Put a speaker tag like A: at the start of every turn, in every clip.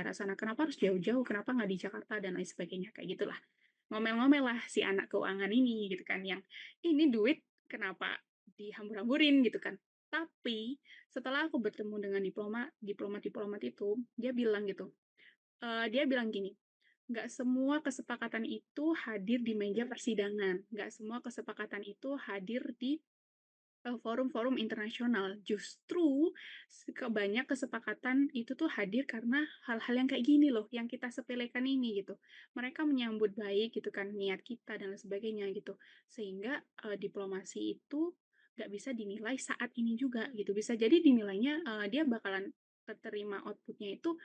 A: arah sana, kenapa harus jauh-jauh, kenapa nggak di Jakarta dan lain sebagainya, kayak gitulah. Ngomel-ngomel lah si anak keuangan ini gitu kan, yang ini duit kenapa dihambur-hamburin gitu kan. Tapi setelah aku bertemu dengan diplomat-diplomat itu, dia bilang gini, nggak semua kesepakatan itu hadir di meja persidangan, nggak semua kesepakatan itu hadir di forum-forum internasional. Justru banyak kesepakatan itu tuh hadir karena hal-hal yang kayak gini loh, yang kita sepelekan ini gitu. Mereka menyambut baik gitu kan niat kita dan lain sebagainya gitu. Sehingga diplomasi itu nggak bisa dinilai saat ini juga gitu. Bisa jadi dinilainya dia bakalan keterima outputnya itu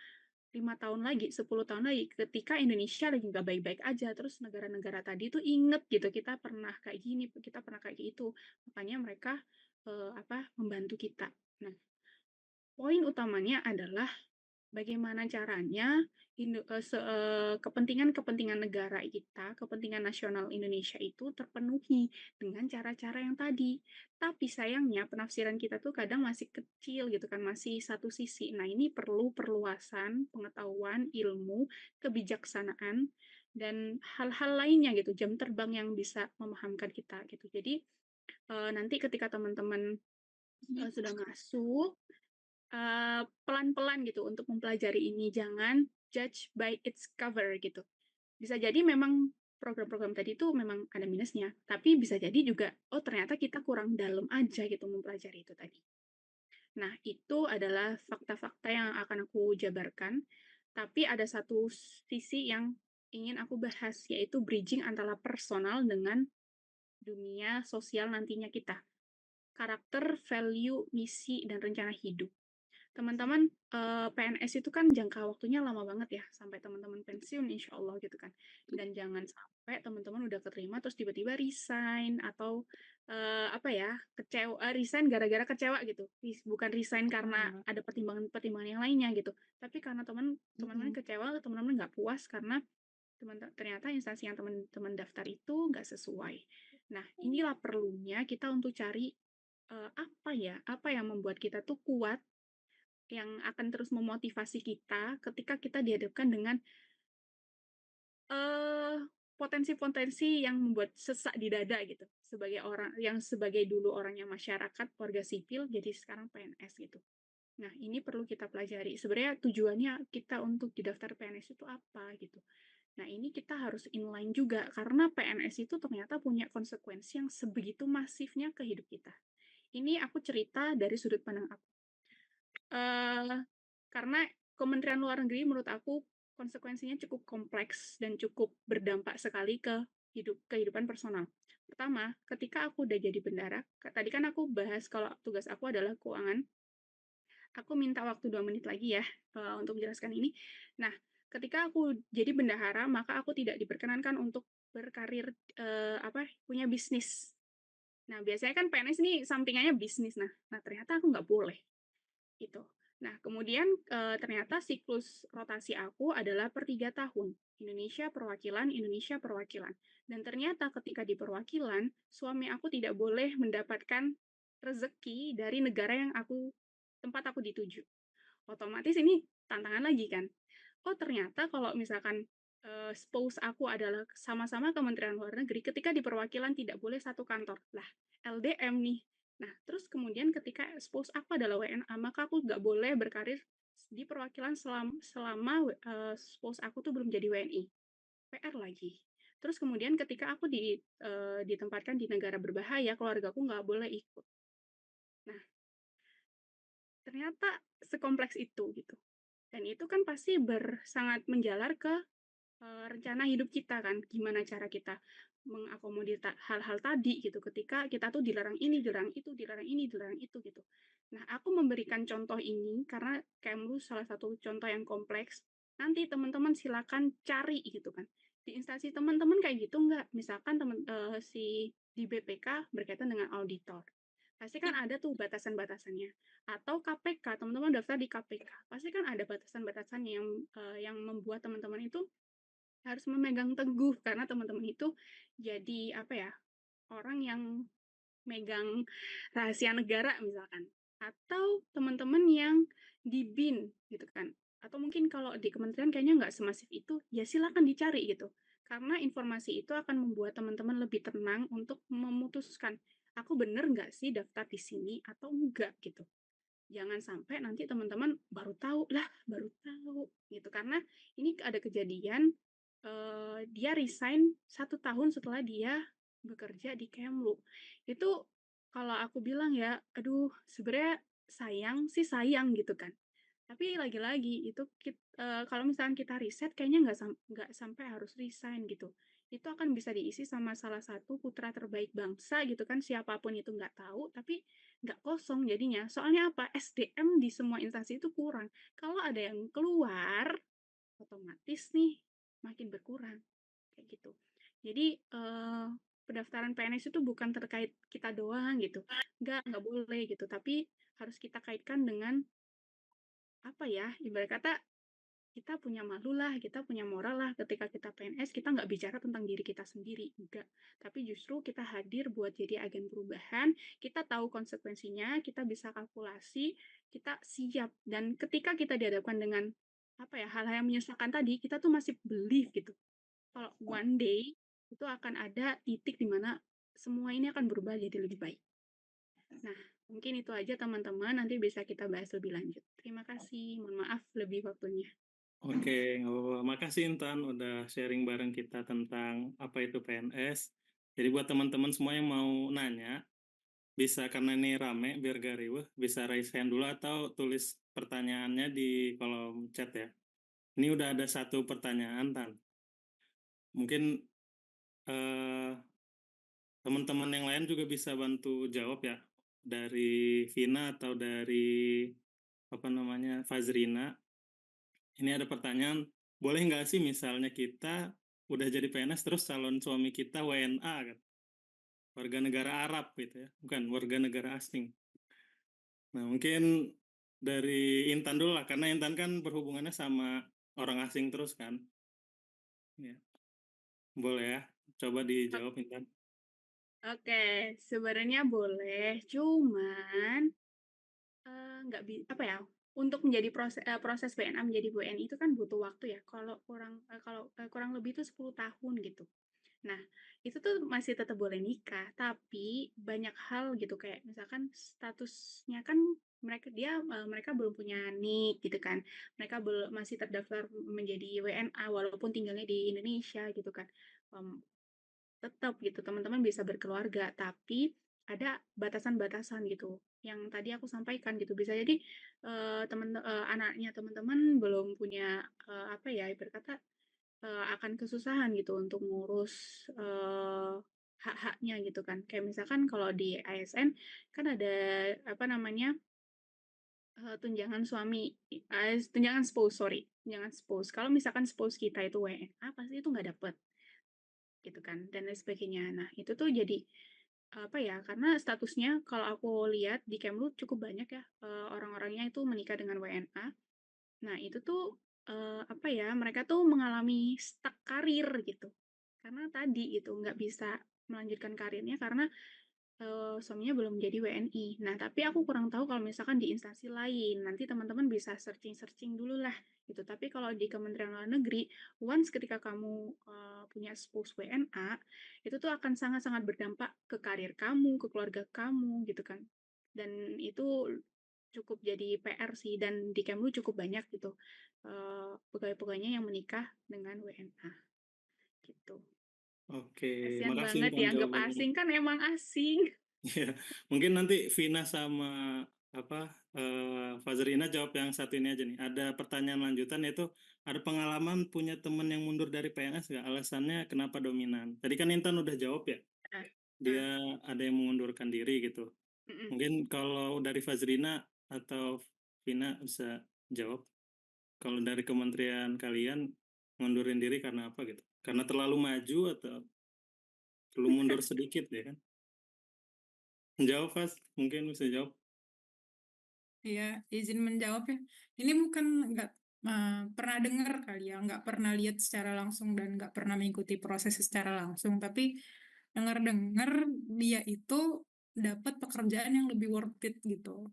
A: 5 tahun lagi, 10 tahun lagi, ketika Indonesia lagi nggak baik-baik aja, terus negara-negara tadi tuh inget gitu, kita pernah kayak gini, kita pernah kayak gitu, makanya mereka membantu kita. Nah, poin utamanya adalah bagaimana caranya kepentingan-kepentingan negara kita, kepentingan nasional Indonesia itu terpenuhi dengan cara-cara yang tadi. Tapi sayangnya penafsiran kita tuh kadang masih kecil gitu kan, masih satu sisi. Nah, ini perlu perluasan pengetahuan, ilmu, kebijaksanaan, dan hal-hal lainnya gitu, jam terbang yang bisa memahamkan kita gitu. Jadi nanti ketika teman-teman sudah masuk, pelan-pelan gitu untuk mempelajari ini, jangan judge by its cover gitu. Bisa jadi memang program-program tadi itu memang ada minusnya, tapi bisa jadi juga, oh ternyata kita kurang dalam aja gitu mempelajari itu tadi. Nah, itu adalah fakta-fakta yang akan aku jabarkan, tapi ada satu sisi yang ingin aku bahas, yaitu bridging antara personal dengan dunia sosial nantinya kita. Karakter, value, misi, dan rencana hidup. Teman-teman, PNS itu kan jangka waktunya lama banget ya, sampai teman-teman pensiun insya Allah gitu kan. Dan jangan sampai teman-teman udah keterima terus tiba-tiba resign atau resign gara-gara kecewa gitu. Bukan resign karena ada pertimbangan-pertimbangan yang lainnya gitu. Tapi karena teman-teman kecewa, teman-teman nggak puas karena ternyata instansi yang teman-teman daftar itu nggak sesuai. Nah, inilah perlunya kita untuk cari apa yang membuat kita tuh kuat, yang akan terus memotivasi kita ketika kita dihadapkan dengan potensi-potensi yang membuat sesak di dada gitu. Sebagai dulu orangnya masyarakat, warga sipil, jadi sekarang PNS gitu. Nah, ini perlu kita pelajari. Sebenarnya tujuannya kita untuk didaftar PNS itu apa gitu. Nah, ini kita harus inline juga karena PNS itu ternyata punya konsekuensi yang sebegitu masifnya ke hidup kita. Ini aku cerita dari sudut pandang aku. Karena Kementerian Luar Negeri menurut aku konsekuensinya cukup kompleks dan cukup berdampak sekali ke kehidupan personal. Pertama, ketika aku udah jadi bendara, tadi kan aku bahas kalau tugas aku adalah keuangan, aku minta waktu 2 menit lagi ya untuk menjelaskan ini. Nah, ketika aku jadi bendahara, maka aku tidak diperkenankan untuk berkarir punya bisnis. Nah, biasanya kan PNS ini sampingannya bisnis. Nah ternyata aku nggak boleh itu. Nah, kemudian ternyata siklus rotasi aku adalah per 3 tahun. Indonesia perwakilan, Indonesia perwakilan. Dan ternyata ketika di perwakilan, suami aku tidak boleh mendapatkan rezeki dari negara yang tempat aku dituju. Otomatis ini tantangan lagi kan. Oh, ternyata kalau misalkan spouse aku adalah sama-sama Kementerian Luar Negeri, ketika di perwakilan tidak boleh satu kantor. Lah, LDM nih. Nah, terus kemudian ketika spouse aku adalah WNA, maka aku nggak boleh berkarir di perwakilan selama spouse aku tuh belum jadi WNI. PR lagi. Terus kemudian ketika aku ditempatkan di negara berbahaya, keluarga aku nggak boleh ikut. Nah, ternyata sekompleks itu gitu. Dan itu kan pasti sangat menjalar ke rencana hidup kita kan, gimana cara kita mengakomodir hal-hal tadi gitu, ketika kita tuh dilarang ini, dilarang itu, dilarang ini, dilarang itu gitu. Nah, aku memberikan contoh ini karena Kemlu salah satu contoh yang kompleks. Nanti teman-teman silakan cari gitu kan. Di instansi teman-teman kayak gitu nggak? Misalkan di BPK berkaitan dengan auditor. Pasti kan ada tuh batasan-batasannya. Atau KPK, teman-teman daftar di KPK. Pasti kan ada batasan-batasannya yang membuat teman-teman itu harus memegang teguh karena teman-teman itu jadi orang yang megang rahasia negara misalkan, atau teman-teman yang di BIN gitu kan, atau mungkin kalau di kementerian kayaknya nggak semasif itu, ya silakan dicari gitu. Karena informasi itu akan membuat teman-teman lebih tenang untuk memutuskan, aku bener nggak sih daftar di sini atau enggak gitu. Jangan sampai nanti teman-teman baru tahu, lah baru tahu gitu. Karena ini ada kejadian, dia resign 1 tahun setelah dia bekerja di Kemlu. Itu kalau aku bilang ya, aduh sebenarnya sayang sih sayang gitu kan. Tapi lagi-lagi itu kalau misalkan kita riset kayaknya nggak sampai harus resign gitu. Itu akan bisa diisi sama salah satu putra terbaik bangsa gitu kan, siapapun itu nggak tahu, tapi nggak kosong jadinya. Soalnya apa? SDM di semua instansi itu kurang. Kalau ada yang keluar, otomatis nih makin berkurang kayak gitu. Jadi pendaftaran PNS itu bukan terkait kita doang gitu. Nggak boleh gitu, tapi harus kita kaitkan dengan apa ya, ibarat kata kita punya malu lah, kita punya moral lah ketika kita PNS, kita nggak bicara tentang diri kita sendiri, enggak. Tapi justru kita hadir buat jadi agen perubahan, kita tahu konsekuensinya, kita bisa kalkulasi, kita siap. Dan ketika kita dihadapkan dengan apa ya, hal-hal yang menyesalkan tadi, kita tuh masih believe gitu. Kalau one day itu akan ada titik di mana semua ini akan berubah jadi lebih baik. Nah, mungkin itu aja teman-teman, nanti bisa kita bahas lebih lanjut. Terima kasih, mohon maaf lebih waktunya.
B: Oke, nggak apa-apa. Makasih Intan udah sharing bareng kita tentang apa itu PNS. Jadi buat teman-teman semua yang mau nanya, bisa karena ini rame biar gak riweh, bisa raise hand dulu atau tulis pertanyaannya di kolom chat ya. Ini udah ada satu pertanyaan, Tan. Mungkin eh, teman-teman yang lain juga bisa bantu jawab ya. Dari Vina atau dari apa namanya Fazrina. Ini ada pertanyaan, boleh nggak sih misalnya kita udah jadi PNS terus calon suami kita WNA kan, warga negara Arab gitu ya, bukan warga negara asing. Nah mungkin dari Intan dulu lah, karena Intan kan berhubungannya sama orang asing terus kan. Ya, boleh ya, coba dijawab Intan.
A: Oke, sebenarnya boleh, cuman nggak apa ya, untuk menjadi proses WNA menjadi WNI itu kan butuh waktu ya. Kalau kurang lebih itu 10 tahun gitu. Nah, itu tuh masih tetap boleh nikah, tapi banyak hal gitu kayak misalkan statusnya kan mereka belum punya nik gitu kan. Mereka belum masih terdaftar menjadi WNA walaupun tinggalnya di Indonesia gitu kan. Em, Tetap gitu teman-teman bisa berkeluarga, tapi ada batasan-batasan gitu yang tadi aku sampaikan gitu. Bisa jadi anaknya teman-teman belum punya apa ya berkata akan kesusahan gitu untuk ngurus hak-haknya gitu kan. Kayak misalkan kalau di ASN kan ada apa namanya tunjangan suami, tunjangan spouse, sorry, tunjangan spouse. Kalau misalkan spouse kita itu WNA, pasti itu nggak dapet gitu kan, dan lain sebagainya. Nah, itu tuh jadi apa ya, karena statusnya kalau aku lihat di Kemlu cukup banyak ya orang-orangnya itu menikah dengan WNA. Nah, itu tuh apa ya, mereka tuh mengalami stuck karir gitu. Karena tadi itu nggak bisa melanjutkan karirnya karena suaminya belum jadi WNI. Nah, tapi aku kurang tahu kalau misalkan di instansi lain. Nanti teman-teman bisa searching-searching dulu lah gitu. Tapi kalau di Kementerian Luar Negeri, once ketika kamu punya spouse WNA, itu tuh akan sangat-sangat berdampak ke karir kamu, ke keluarga kamu gitu kan. Dan itu cukup jadi PR sih, dan di Kemlu cukup banyak gitu pegawai-pegawainya yang menikah dengan WNA gitu.
B: Oke,
A: Kasihan
B: makasih
A: banget
B: Intan
A: dianggap
B: jawabannya.
A: asing, kan emang asing.
B: Ya, mungkin nanti Vina sama apa Fazrina jawab yang satu ini aja nih. Ada pertanyaan lanjutan yaitu ada pengalaman punya teman yang mundur dari PNS nggak? Alasannya kenapa dominan? Tadi kan Intan udah jawab ya,
A: Ah,
B: dia
A: ah,
B: ada yang mengundurkan diri gitu.
A: mm-mm.
B: Mungkin kalau dari Fazrina atau Vina bisa jawab. Kalau dari kementerian kalian ngundurin diri karena apa gitu? Karena terlalu maju atau perlu mundur sedikit ya kan? Jawab Faz, mungkin bisa jawab.
C: Iya, izin menjawab ya. Ini bukan nggak pernah dengar kali ya, nggak pernah lihat secara langsung dan nggak pernah mengikuti proses secara langsung. Tapi dengar-dengar dia itu dapat pekerjaan yang lebih worth it gitu.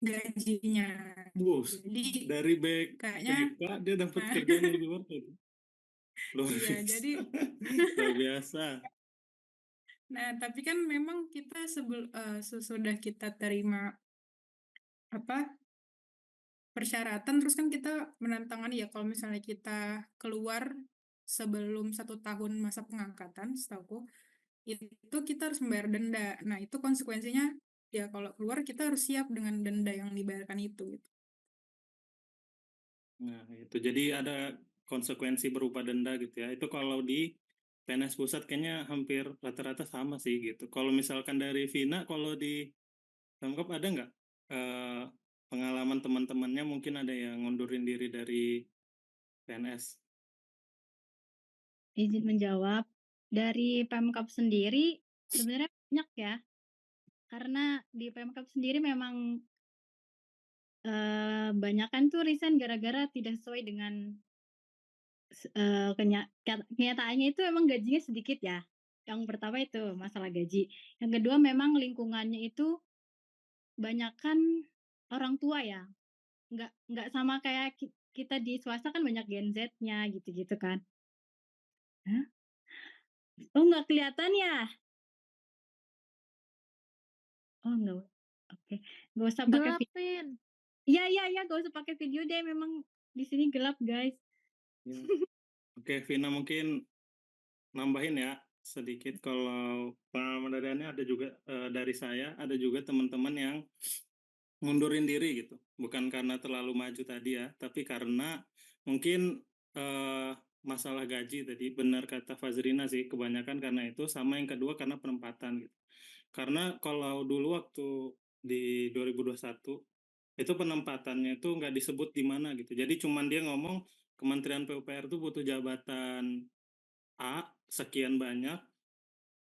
C: gajinya.
B: Bus
C: Jadi
B: dari
C: kayaknya
B: BK dia dapat
C: nah,
B: kerjaan yang lebih worth it. Luar
C: iya,
B: biasa.
C: jadi
B: Luar biasa.
C: nah tapi kan memang kita sesudah kita terima apa persyaratan terus kan kita menantangani ya kalau misalnya kita keluar sebelum 1 tahun masa pengangkatan setahuku itu kita harus membayar denda. Nah itu konsekuensinya ya kalau keluar kita harus siap dengan denda yang dibayarkan itu gitu.
B: Nah, itu jadi ada konsekuensi berupa denda gitu ya. Itu kalau di PNS pusat kayaknya hampir rata-rata sama sih gitu. Kalau misalkan dari Vina, kalau di Pemkab ada nggak eh, pengalaman teman-temannya mungkin ada yang ngundurin diri dari PNS?
D: Izin menjawab, dari Pemkab sendiri sebenarnya banyak ya, karena di Pemkab sendiri memang banyakan tuh resign gara-gara tidak sesuai dengan kenyataannya itu emang gajinya sedikit ya. Yang pertama itu masalah gaji. Yang kedua memang lingkungannya itu banyakan orang tua ya. Nggak sama kayak kita di swasta kan banyak Gen Z-nya gitu-gitu kan. Hah? Oh nggak kelihatan ya? Oh nggak, oke. Nggak usah pakai
E: Gelapin.
D: iya iya iya, nggak usah pakai video deh, memang di sini gelap guys.
B: Ya. Oke, Vina mungkin nambahin ya sedikit kalau pengalaman dari Anda ada juga dari saya, ada juga teman-teman yang ngundurin diri gitu. Bukan karena terlalu maju tadi ya, tapi karena mungkin masalah gaji tadi benar kata Fazrina sih, kebanyakan karena itu, sama yang kedua karena penempatan gitu. Karena kalau dulu waktu di 2021 itu penempatannya itu nggak disebut di mana gitu. Jadi cuman dia ngomong Kementerian PUPR itu butuh jabatan A sekian banyak,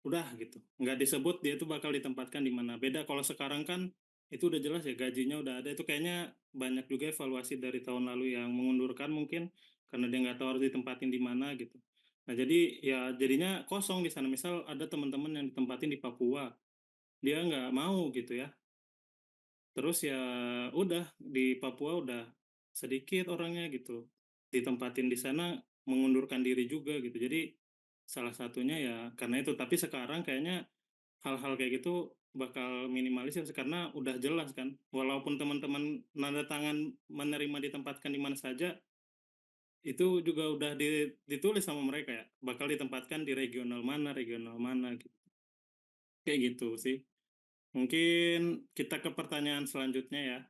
B: udah gitu. Nggak disebut dia itu bakal ditempatkan di mana. Beda kalau sekarang kan itu udah jelas ya gajinya udah ada. Itu kayaknya banyak juga evaluasi dari tahun lalu yang mengundurkan mungkin karena dia nggak tahu harus ditempatin di mana gitu. Nah jadi ya jadinya kosong di sana. Misal ada teman-teman yang ditempatin di Papua, dia nggak mau gitu ya. Terus ya udah di Papua udah sedikit orangnya gitu. Ditempatin di sana mengundurkan diri juga gitu. Jadi salah satunya ya karena itu. Tapi sekarang kayaknya hal-hal kayak gitu bakal minimalisir karena udah jelas kan. Walaupun teman-teman nanda tangan menerima ditempatkan di mana saja, itu juga udah ditulis sama mereka ya. Bakal ditempatkan di regional mana gitu. Kayak gitu sih. Mungkin kita ke pertanyaan selanjutnya ya.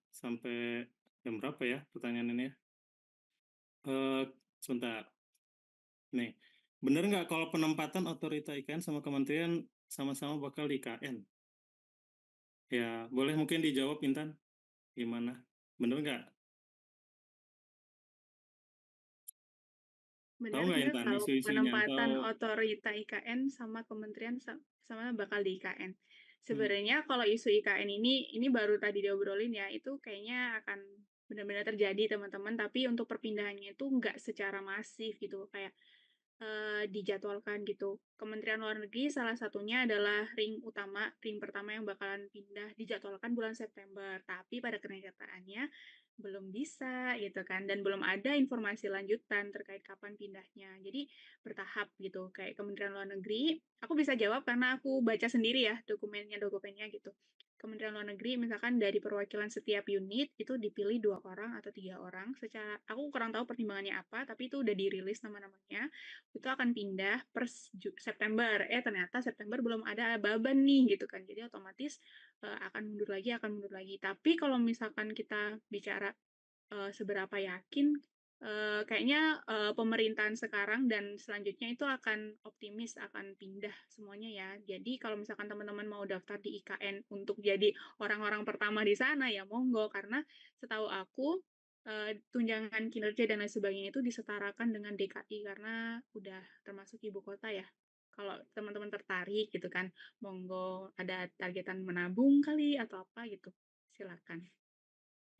B: Sampai jam berapa ya pertanyaan ini ya? Sebentar. Nih, bener nggak kalau penempatan otorita IKN sama kementerian sama-sama bakal di IKN? Ya, boleh mungkin dijawab Intan. Gimana? Bener nggak? Tahu
A: Benar
B: nggak
A: nggak
B: Intan
A: kalau
B: isu-isunya
A: penempatan
B: atau
A: otorita IKN sama kementerian sama bakal di IKN?
B: hmm,
A: Sebenarnya kalau isu IKN ini baru tadi diobrolin ya, itu kayaknya akan benar-benar terjadi teman-teman, tapi untuk perpindahannya itu nggak secara masif gitu, kayak dijadwalkan gitu. Kementerian Luar Negeri salah satunya adalah ring pertama yang bakalan pindah dijadwalkan bulan September, tapi pada kenyataannya belum bisa gitu kan, dan belum ada informasi lanjutan terkait kapan pindahnya. Jadi bertahap gitu. Kayak Kementerian Luar Negeri, aku bisa jawab karena aku baca sendiri ya dokumennya gitu. Kementerian Luar Negeri misalkan dari perwakilan setiap unit itu dipilih 2 orang atau 3 orang. Secara aku kurang tahu pertimbangannya apa, tapi itu udah dirilis nama-namanya. Itu akan pindah per September. Ternyata September belum ada beban nih gitu kan. Jadi otomatis akan mundur lagi. Tapi kalau misalkan kita bicara seberapa yakin, kayaknya pemerintahan sekarang dan selanjutnya itu akan optimis akan pindah semuanya ya. Jadi kalau misalkan teman-teman mau daftar di IKN untuk jadi orang-orang pertama di sana ya monggo, karena setahu aku tunjangan kinerja dan lain sebagainya itu disetarakan dengan DKI karena udah termasuk ibu kota ya. Kalau teman-teman tertarik gitu kan, monggo ada targetan menabung kali atau apa gitu, silakan.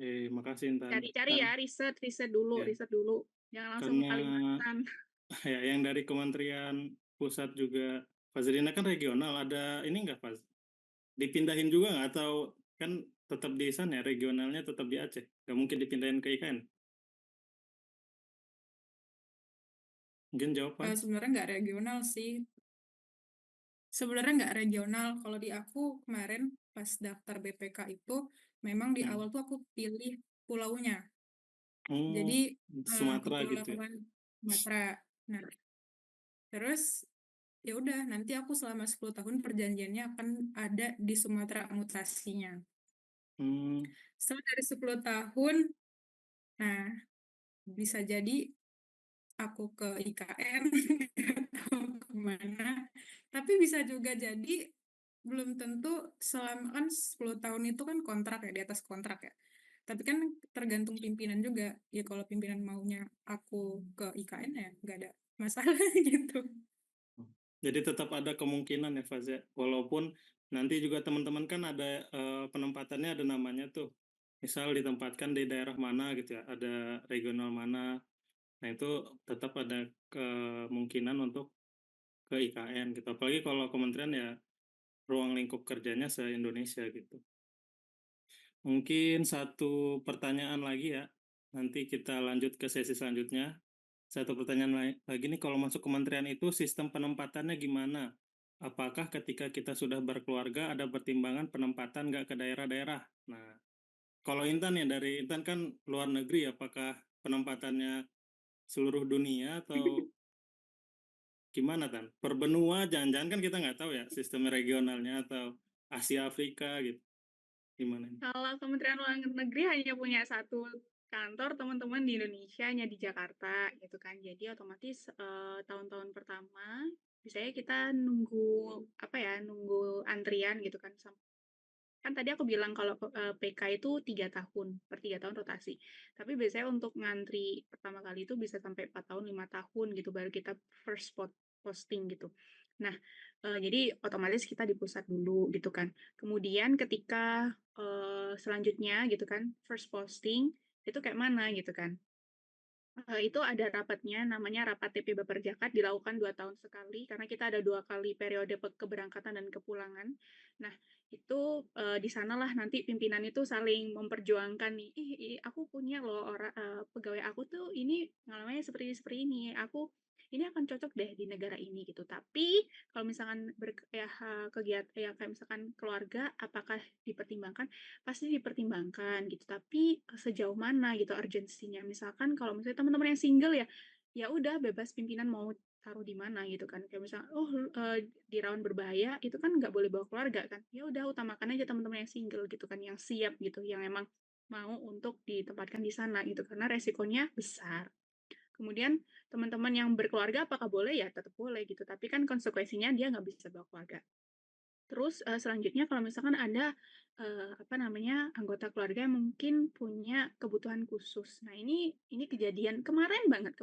B: makasih Intan.
A: Cari-cari ya, riset dulu,
B: Ya,
A: jangan langsung ke
B: karena
A: Kalimantan.
B: ya yang dari Kementerian Pusat juga Fazrina kan regional, ada ini nggak Faz? dipindahin juga nggak, atau kan tetap di sana ya, regionalnya tetap di Aceh, nggak mungkin dipindahin ke IKN? Mungkin jawab, Pan.
C: Sebenarnya nggak regional sih. Sebenarnya nggak regional. Kalau di aku kemarin pas daftar BPK itu, memang di awal tuh aku pilih pulaunya.
B: Oh,
C: Jadi
B: Sumatera gitu ya?
C: Kepulauan Sumatera. Nah, terus ya udah nanti aku selama 10 tahun perjanjiannya akan ada di Sumatera mutasinya.
B: Hmm,
C: Setelah dari 10 tahun, nah bisa jadi aku ke IKN atau kemana. Tapi bisa juga jadi belum tentu, selama kan 10 tahun itu kan kontrak ya, di atas kontrak ya. Tapi kan tergantung pimpinan juga. Ya kalau pimpinan maunya aku ke IKN ya nggak ada masalah gitu.
B: Jadi tetap ada kemungkinan ya, Faz, ya? Walaupun nanti juga teman-teman kan ada penempatannya, ada namanya tuh. Misal ditempatkan di daerah mana gitu ya, ada regional mana. Nah itu tetap ada kemungkinan untuk ke IKN gitu. Apalagi kalau kementerian ya ruang lingkup kerjanya se-Indonesia gitu. Mungkin satu pertanyaan lagi ya. Nanti kita lanjut ke sesi selanjutnya. Satu pertanyaan lagi nih, kalau masuk kementerian itu sistem penempatannya gimana? Apakah ketika kita sudah berkeluarga ada pertimbangan penempatan nggak ke daerah-daerah? Nah, kalau Intan ya, dari Intan kan luar negeri, apakah penempatannya seluruh dunia atau gimana, Tan? Per benua, jangan-jangan kan kita nggak tahu ya sistem regionalnya, atau Asia Afrika gitu. Gimana nih?
A: Kalau Kementerian Luar Negeri hanya punya satu kantor, teman-teman, di Indonesia, hanya di Jakarta gitu kan. Jadi otomatis tahun-tahun pertama biasanya kita nunggu antrian gitu kan. Kan tadi aku bilang kalau PK itu 3 tahun, per 3 tahun rotasi. Tapi biasanya untuk ngantri pertama kali itu bisa sampai 4 tahun, 5 tahun gitu, baru kita first posting gitu. Nah, jadi otomatis kita di pusat dulu gitu kan. Kemudian ketika selanjutnya gitu kan, first posting, itu kayak mana gitu kan. Itu ada rapatnya, namanya rapat TP Baperjakat, dilakukan 2 tahun sekali, karena kita ada 2 kali periode keberangkatan dan kepulangan. Nah, itu di sanalah nanti pimpinan itu saling memperjuangkan nih, aku punya loh pegawai aku tuh ini pengalamannya seperti ini, aku ini akan cocok deh di negara ini gitu. Tapi kalau misalkan kegiatan ya kayak misalkan keluarga, apakah dipertimbangkan? Pasti dipertimbangkan gitu, tapi sejauh mana gitu urgensinya. Misalkan kalau misalnya teman-teman yang single ya, ya udah bebas pimpinan mau taruh di mana gitu kan. Kayak misalnya, di rawan berbahaya itu kan nggak boleh bawa keluarga kan. Ya udah utamakan aja teman-teman yang single gitu kan, yang siap gitu, yang emang mau untuk ditempatkan di sana gitu, karena resikonya besar. Kemudian teman-teman yang berkeluarga apakah boleh? Ya tetap boleh gitu, tapi kan konsekuensinya dia nggak bisa bawa keluarga. Terus selanjutnya kalau misalkan ada anggota keluarga yang mungkin punya kebutuhan khusus. Nah, ini kejadian kemarin banget.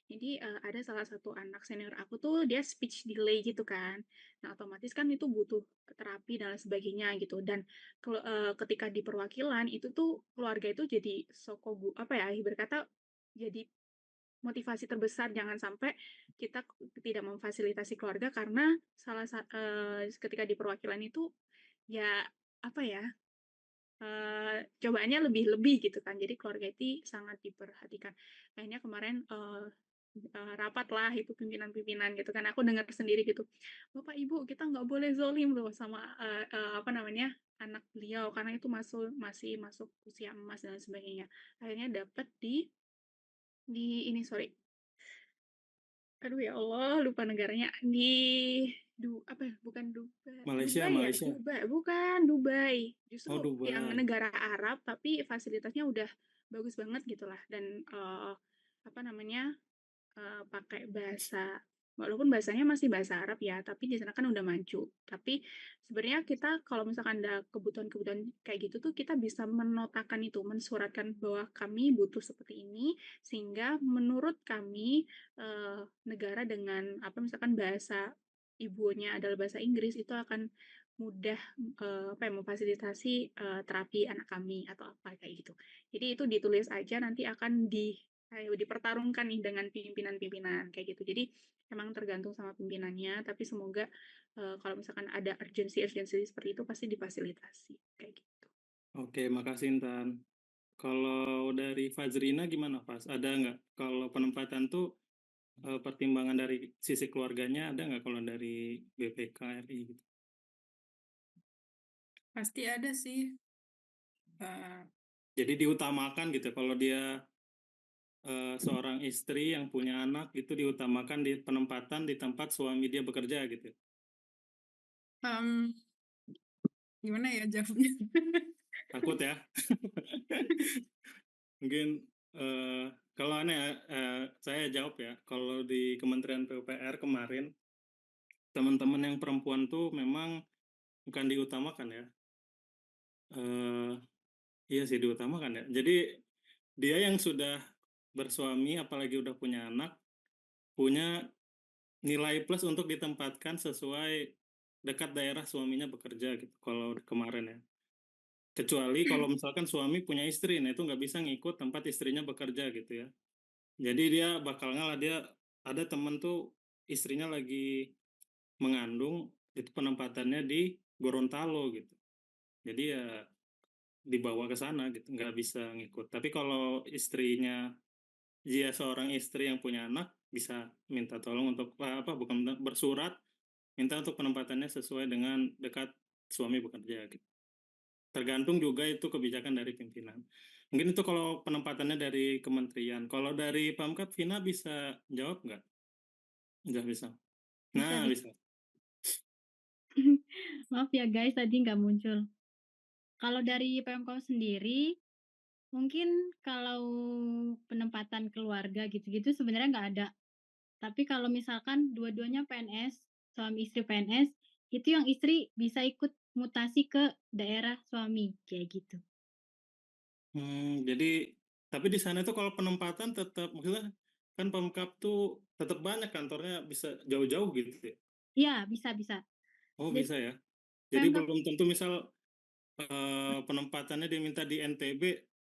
A: Jadi ada salah satu anak senior aku tuh dia speech delay gitu kan. Nah, otomatis kan itu butuh terapi dan lain sebagainya gitu. Dan ketika di perwakilan itu tuh keluarga itu jadi berkata jadi motivasi terbesar, jangan sampai kita tidak memfasilitasi keluarga karena ketika di perwakilan itu ya apa ya cobaannya lebih-lebih gitu kan, jadi keluarga itu sangat diperhatikan. Akhirnya kemarin rapat lah itu pimpinan-pimpinan gitu kan, aku dengar sendiri gitu, Bapak Ibu kita nggak boleh zolim loh sama anak beliau karena itu masih masuk usia emas dan sebagainya. Akhirnya dapat di ini, sorry, aduh ya Allah, lupa negaranya. Bukan
B: Malaysia,
A: Dubai ya?
B: Malaysia.
A: Bukan Dubai.
B: Oh,
A: Justru yang
B: Dubai.
A: negara Arab, tapi fasilitasnya udah bagus banget gitu lah. Dan pakai bahasa, walaupun bahasanya masih bahasa Arab ya, tapi di sana kan udah maju. Tapi sebenarnya kita kalau misalkan ada kebutuhan-kebutuhan kayak gitu tuh kita bisa menotakan itu, mensuratkan bahwa kami butuh seperti ini, sehingga menurut kami negara dengan misalkan bahasa ibunya adalah bahasa Inggris itu akan mudah memfasilitasi terapi anak kami atau apa kayak gitu. Jadi itu ditulis aja, nanti akan kayak dipertarungkan nih dengan pimpinan-pimpinan kayak gitu. Jadi emang tergantung sama pimpinannya, tapi semoga kalau misalkan ada urgensi seperti itu pasti difasilitasi kayak gitu.
B: Oke, makasih Intan. Kalau dari Fajrina gimana, Pas? Ada nggak kalau penempatan tuh pertimbangan dari sisi keluarganya ada nggak kalau dari BPK RI gitu?
C: Pasti ada sih. Eh,
B: Jadi diutamakan gitu kalau dia seorang istri yang punya anak itu diutamakan di penempatan di tempat suami dia bekerja gitu.
C: em, gimana ya jawabnya?
B: Takut ya? Mungkin kalau aneh saya jawab ya. Kalau di Kementerian PUPR kemarin teman-teman yang perempuan tuh memang bukan diutamakan ya. Iya sih diutamakan ya. Jadi dia yang sudah bersuami apalagi udah punya anak punya nilai plus untuk ditempatkan sesuai dekat daerah suaminya bekerja gitu kalau kemarin ya. Kecuali kalau misalkan suami punya istri, nah itu nggak bisa ngikut tempat istrinya bekerja gitu ya. Jadi dia bakal ngalah, dia ada temen tuh istrinya lagi mengandung, itu penempatannya di Gorontalo gitu. Jadi ya dibawa ke sana gitu, nggak bisa ngikut. Tapi kalau istrinya dia seorang istri yang punya anak bisa minta tolong untuk apa bukan bersurat minta untuk penempatannya sesuai dengan dekat suami bekerja gitu. Tergantung juga itu kebijakan dari pimpinan. Mungkin itu kalau penempatannya dari kementerian. Kalau dari Pemkab, Vina bisa jawab nggak? Nggak bisa.
D: Bisa
B: Nah,
D: bisa.
B: bisa.
D: Maaf ya guys, tadi nggak muncul. Kalau dari Pemkot sendiri, mungkin kalau penempatan keluarga gitu-gitu sebenarnya nggak ada. Tapi kalau misalkan dua-duanya PNS, suami istri PNS, itu yang istri bisa ikut mutasi ke daerah suami, kayak gitu.
B: Jadi, tapi di sana itu kalau penempatan tetap, maksudnya kan Pemkab tuh tetap banyak kantornya bisa jauh-jauh gitu ya?
D: Iya, bisa.
B: Oh
D: Jadi
B: bisa ya? Jadi
D: Pemkot
B: belum tentu misal penempatannya diminta di NTB,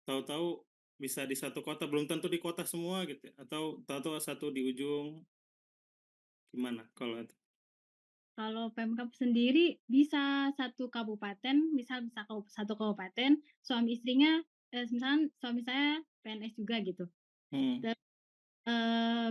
B: tahu-tahu bisa di satu kota, belum tentu di kota semua gitu ya? Atau tahu-tahu satu di ujung, gimana kalau itu?
D: kalau Pemkab sendiri bisa satu kabupaten, misal bisa satu kabupaten, suami istrinya, misalkan suami saya PNS juga gitu.
B: Hmm.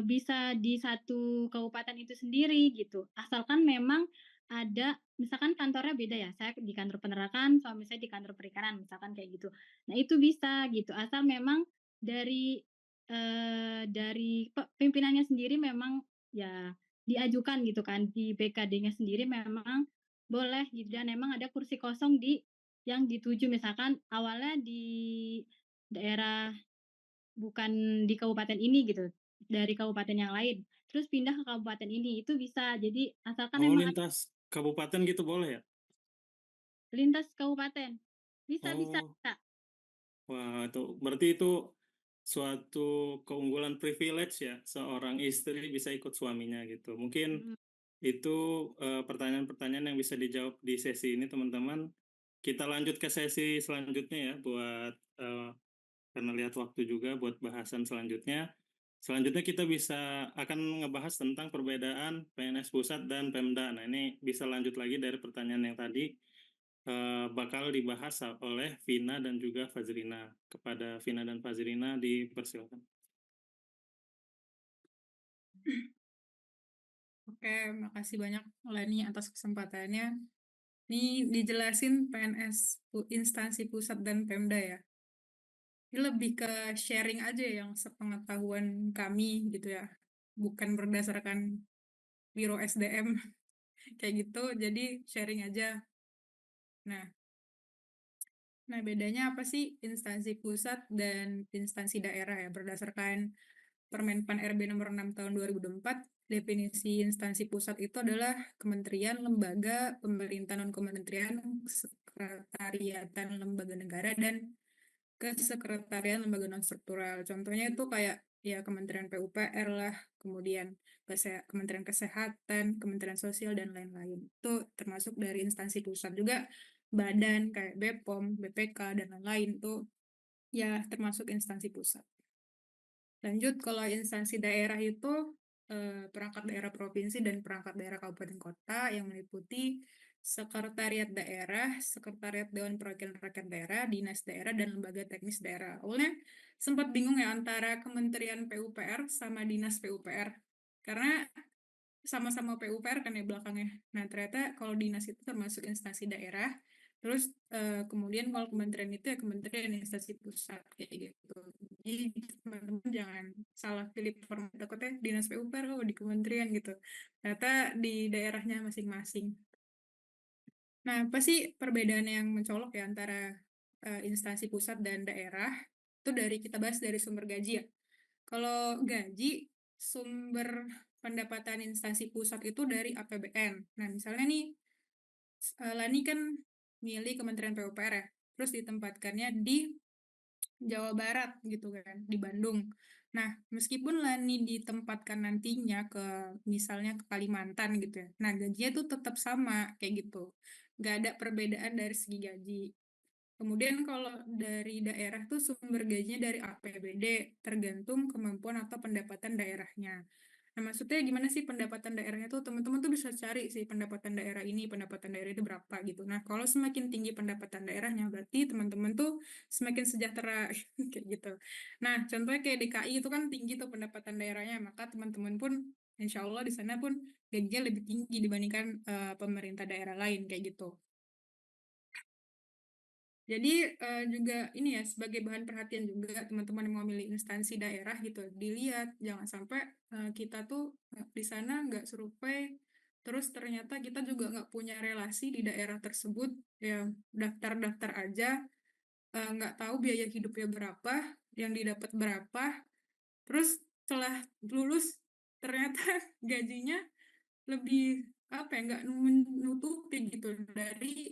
D: Bisa di satu kabupaten itu sendiri gitu, asalkan memang ada misalkan kantornya beda ya, saya di kantor peternakan, suami saya di kantor perikanan, misalkan kayak gitu. Nah itu bisa gitu, asal memang dari pimpinannya sendiri memang ya diajukan gitu kan, di BKD-nya sendiri memang boleh gitu dan memang ada kursi kosong yang dituju misalkan awalnya di daerah bukan di kabupaten ini gitu, dari kabupaten yang lain, terus pindah ke kabupaten ini, itu bisa. Jadi asalkan
B: Oh,
D: memang
B: lintas kabupaten gitu boleh ya?
D: lintas kabupaten. Bisa.
B: Oh, wah itu berarti itu suatu keunggulan privilege ya, seorang istri bisa ikut suaminya gitu. Mungkin
D: Mhm.
B: itu pertanyaan-pertanyaan yang bisa dijawab di sesi ini teman-teman. Kita lanjut ke sesi selanjutnya ya buat karena lihat waktu juga buat bahasan selanjutnya. Selanjutnya kita akan ngebahas tentang perbedaan PNS pusat dan Pemda. Nah, ini bisa lanjut lagi dari pertanyaan yang tadi bakal dibahas oleh Vina dan juga Fazrina. Kepada Vina dan Fazrina dipersilakan.
C: Oke, makasih banyak Leni atas kesempatannya. Ini dijelasin PNS instansi pusat dan Pemda ya. Ini lebih ke sharing aja yang sepengetahuan kami gitu ya. Bukan berdasarkan Biro SDM kayak gitu, jadi sharing aja. Nah, bedanya apa sih instansi pusat dan instansi daerah ya? Berdasarkan Permenpan RB nomor 6 tahun 2024, definisi instansi pusat itu adalah kementerian, lembaga, pemerintahan non-kementerian, sekretariatan lembaga negara, dan kesekretarian lembaga non-struktural. Contohnya itu kayak ya Kementerian PUPR lah, kemudian Kementerian Kesehatan, Kementerian Sosial, dan lain-lain. Itu termasuk dari instansi pusat juga, badan kayak BPOM, BPK, dan lain-lain itu ya termasuk instansi pusat. Lanjut, kalau instansi daerah itu perangkat daerah provinsi dan perangkat daerah kabupaten kota yang meliputi sekretariat daerah, sekretariat Dewan Perwakilan Rakyat Daerah, dinas daerah, dan lembaga teknis daerah. Awalnya sempat bingung ya antara Kementerian PUPR sama Dinas PUPR. Karena sama-sama PUPR kan ya belakangnya. Nah, ternyata kalau dinas itu termasuk instansi daerah, terus kemudian kalau kementerian itu ya kementerian instansi pusat kayak gitu. Jadi teman-teman jangan salah pilih format, takutnya dinas PUPR oh di kementerian gitu. Ternyata di daerahnya masing-masing. Nah, apa sih perbedaan yang mencolok ya antara instansi pusat dan daerah? Itu kita bahas dari sumber gaji ya. Kalau gaji, sumber pendapatan instansi pusat itu dari APBN. Nah, misalnya nih, Lani kan milih Kementerian PUPR ya, terus ditempatkannya di Jawa Barat gitu kan, di Bandung. Nah, meskipun Lani ditempatkan nantinya misalnya ke Kalimantan gitu ya, nah gajinya tuh tetap sama kayak gitu. Nggak ada perbedaan dari segi gaji. Kemudian kalau dari daerah tuh sumber gajinya dari APBD, tergantung kemampuan atau pendapatan daerahnya. Nah, maksudnya gimana sih pendapatan daerahnya tuh? Teman-teman tuh bisa cari sih pendapatan daerah ini, pendapatan daerah itu berapa gitu. Nah, kalau semakin tinggi pendapatan daerahnya, berarti teman-teman tuh semakin sejahtera kayak gitu. Nah, contohnya kayak DKI itu kan tinggi tuh pendapatan daerahnya, maka teman-teman pun insya Allah di sana pun gajinya lebih tinggi dibandingkan pemerintah daerah lain kayak gitu. Jadi juga ini ya sebagai bahan perhatian juga teman-teman yang mau milih instansi daerah gitu, dilihat jangan sampai kita tuh di sana nggak survei, terus ternyata kita juga nggak punya relasi di daerah tersebut, ya daftar-daftar aja, nggak tahu biaya hidupnya berapa, yang didapat berapa, terus setelah lulus ternyata gajinya lebih apa ya nggak menutupi gitu dari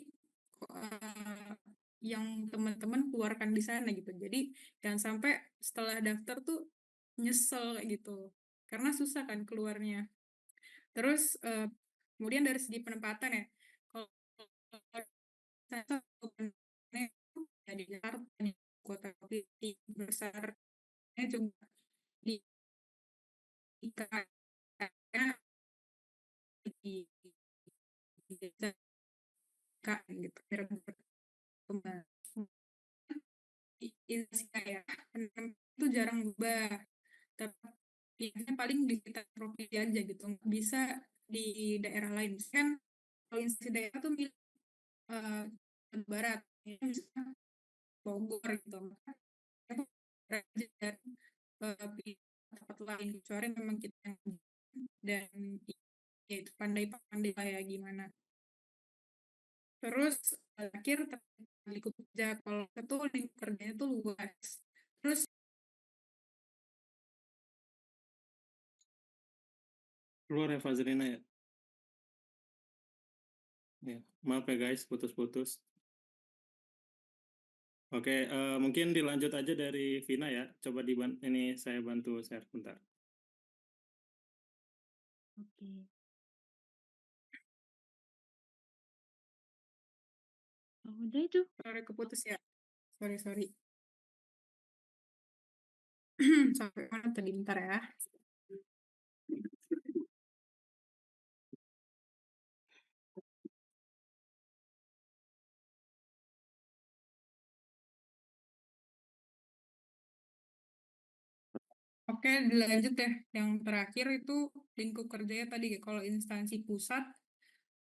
C: yang teman-teman keluarkan di sana gitu. Jadi jangan sampai setelah daftar tuh nyesel kayak gitu. Karena susah kan keluarnya. Terus kemudian dari segi penempatan ya. Kalau saya ya di Jakarta, di kota besar juga di IKN di desa gitu. Ya, itu jarang berubah. Tapi biasanya paling di sekitar provinsi aja gitu, nggak bisa di daerah lain. Kan kalau instansi daerah tuh milik Barat, ya, misalnya Bogor gitu. Maka itu dan tempat lain kecuali memang kita dan ya itu pandai-pandai lah ya gimana. Terus akhir lingkup kerja kalau itu lingkup kerjanya tuh luas. Terus
B: Keluar ya Fazrina ya. Ya, maaf ya guys, putus-putus. Oke, mungkin dilanjut aja dari Vina ya. Coba ini saya bantu share bentar.
D: Oke. Oh, udah itu.
C: sorry keputus ya. Sorry. Sampai mana tadi bentar ya. Oke, dilanjut ya. Yang terakhir itu lingkup kerjanya tadi. Kalau instansi pusat,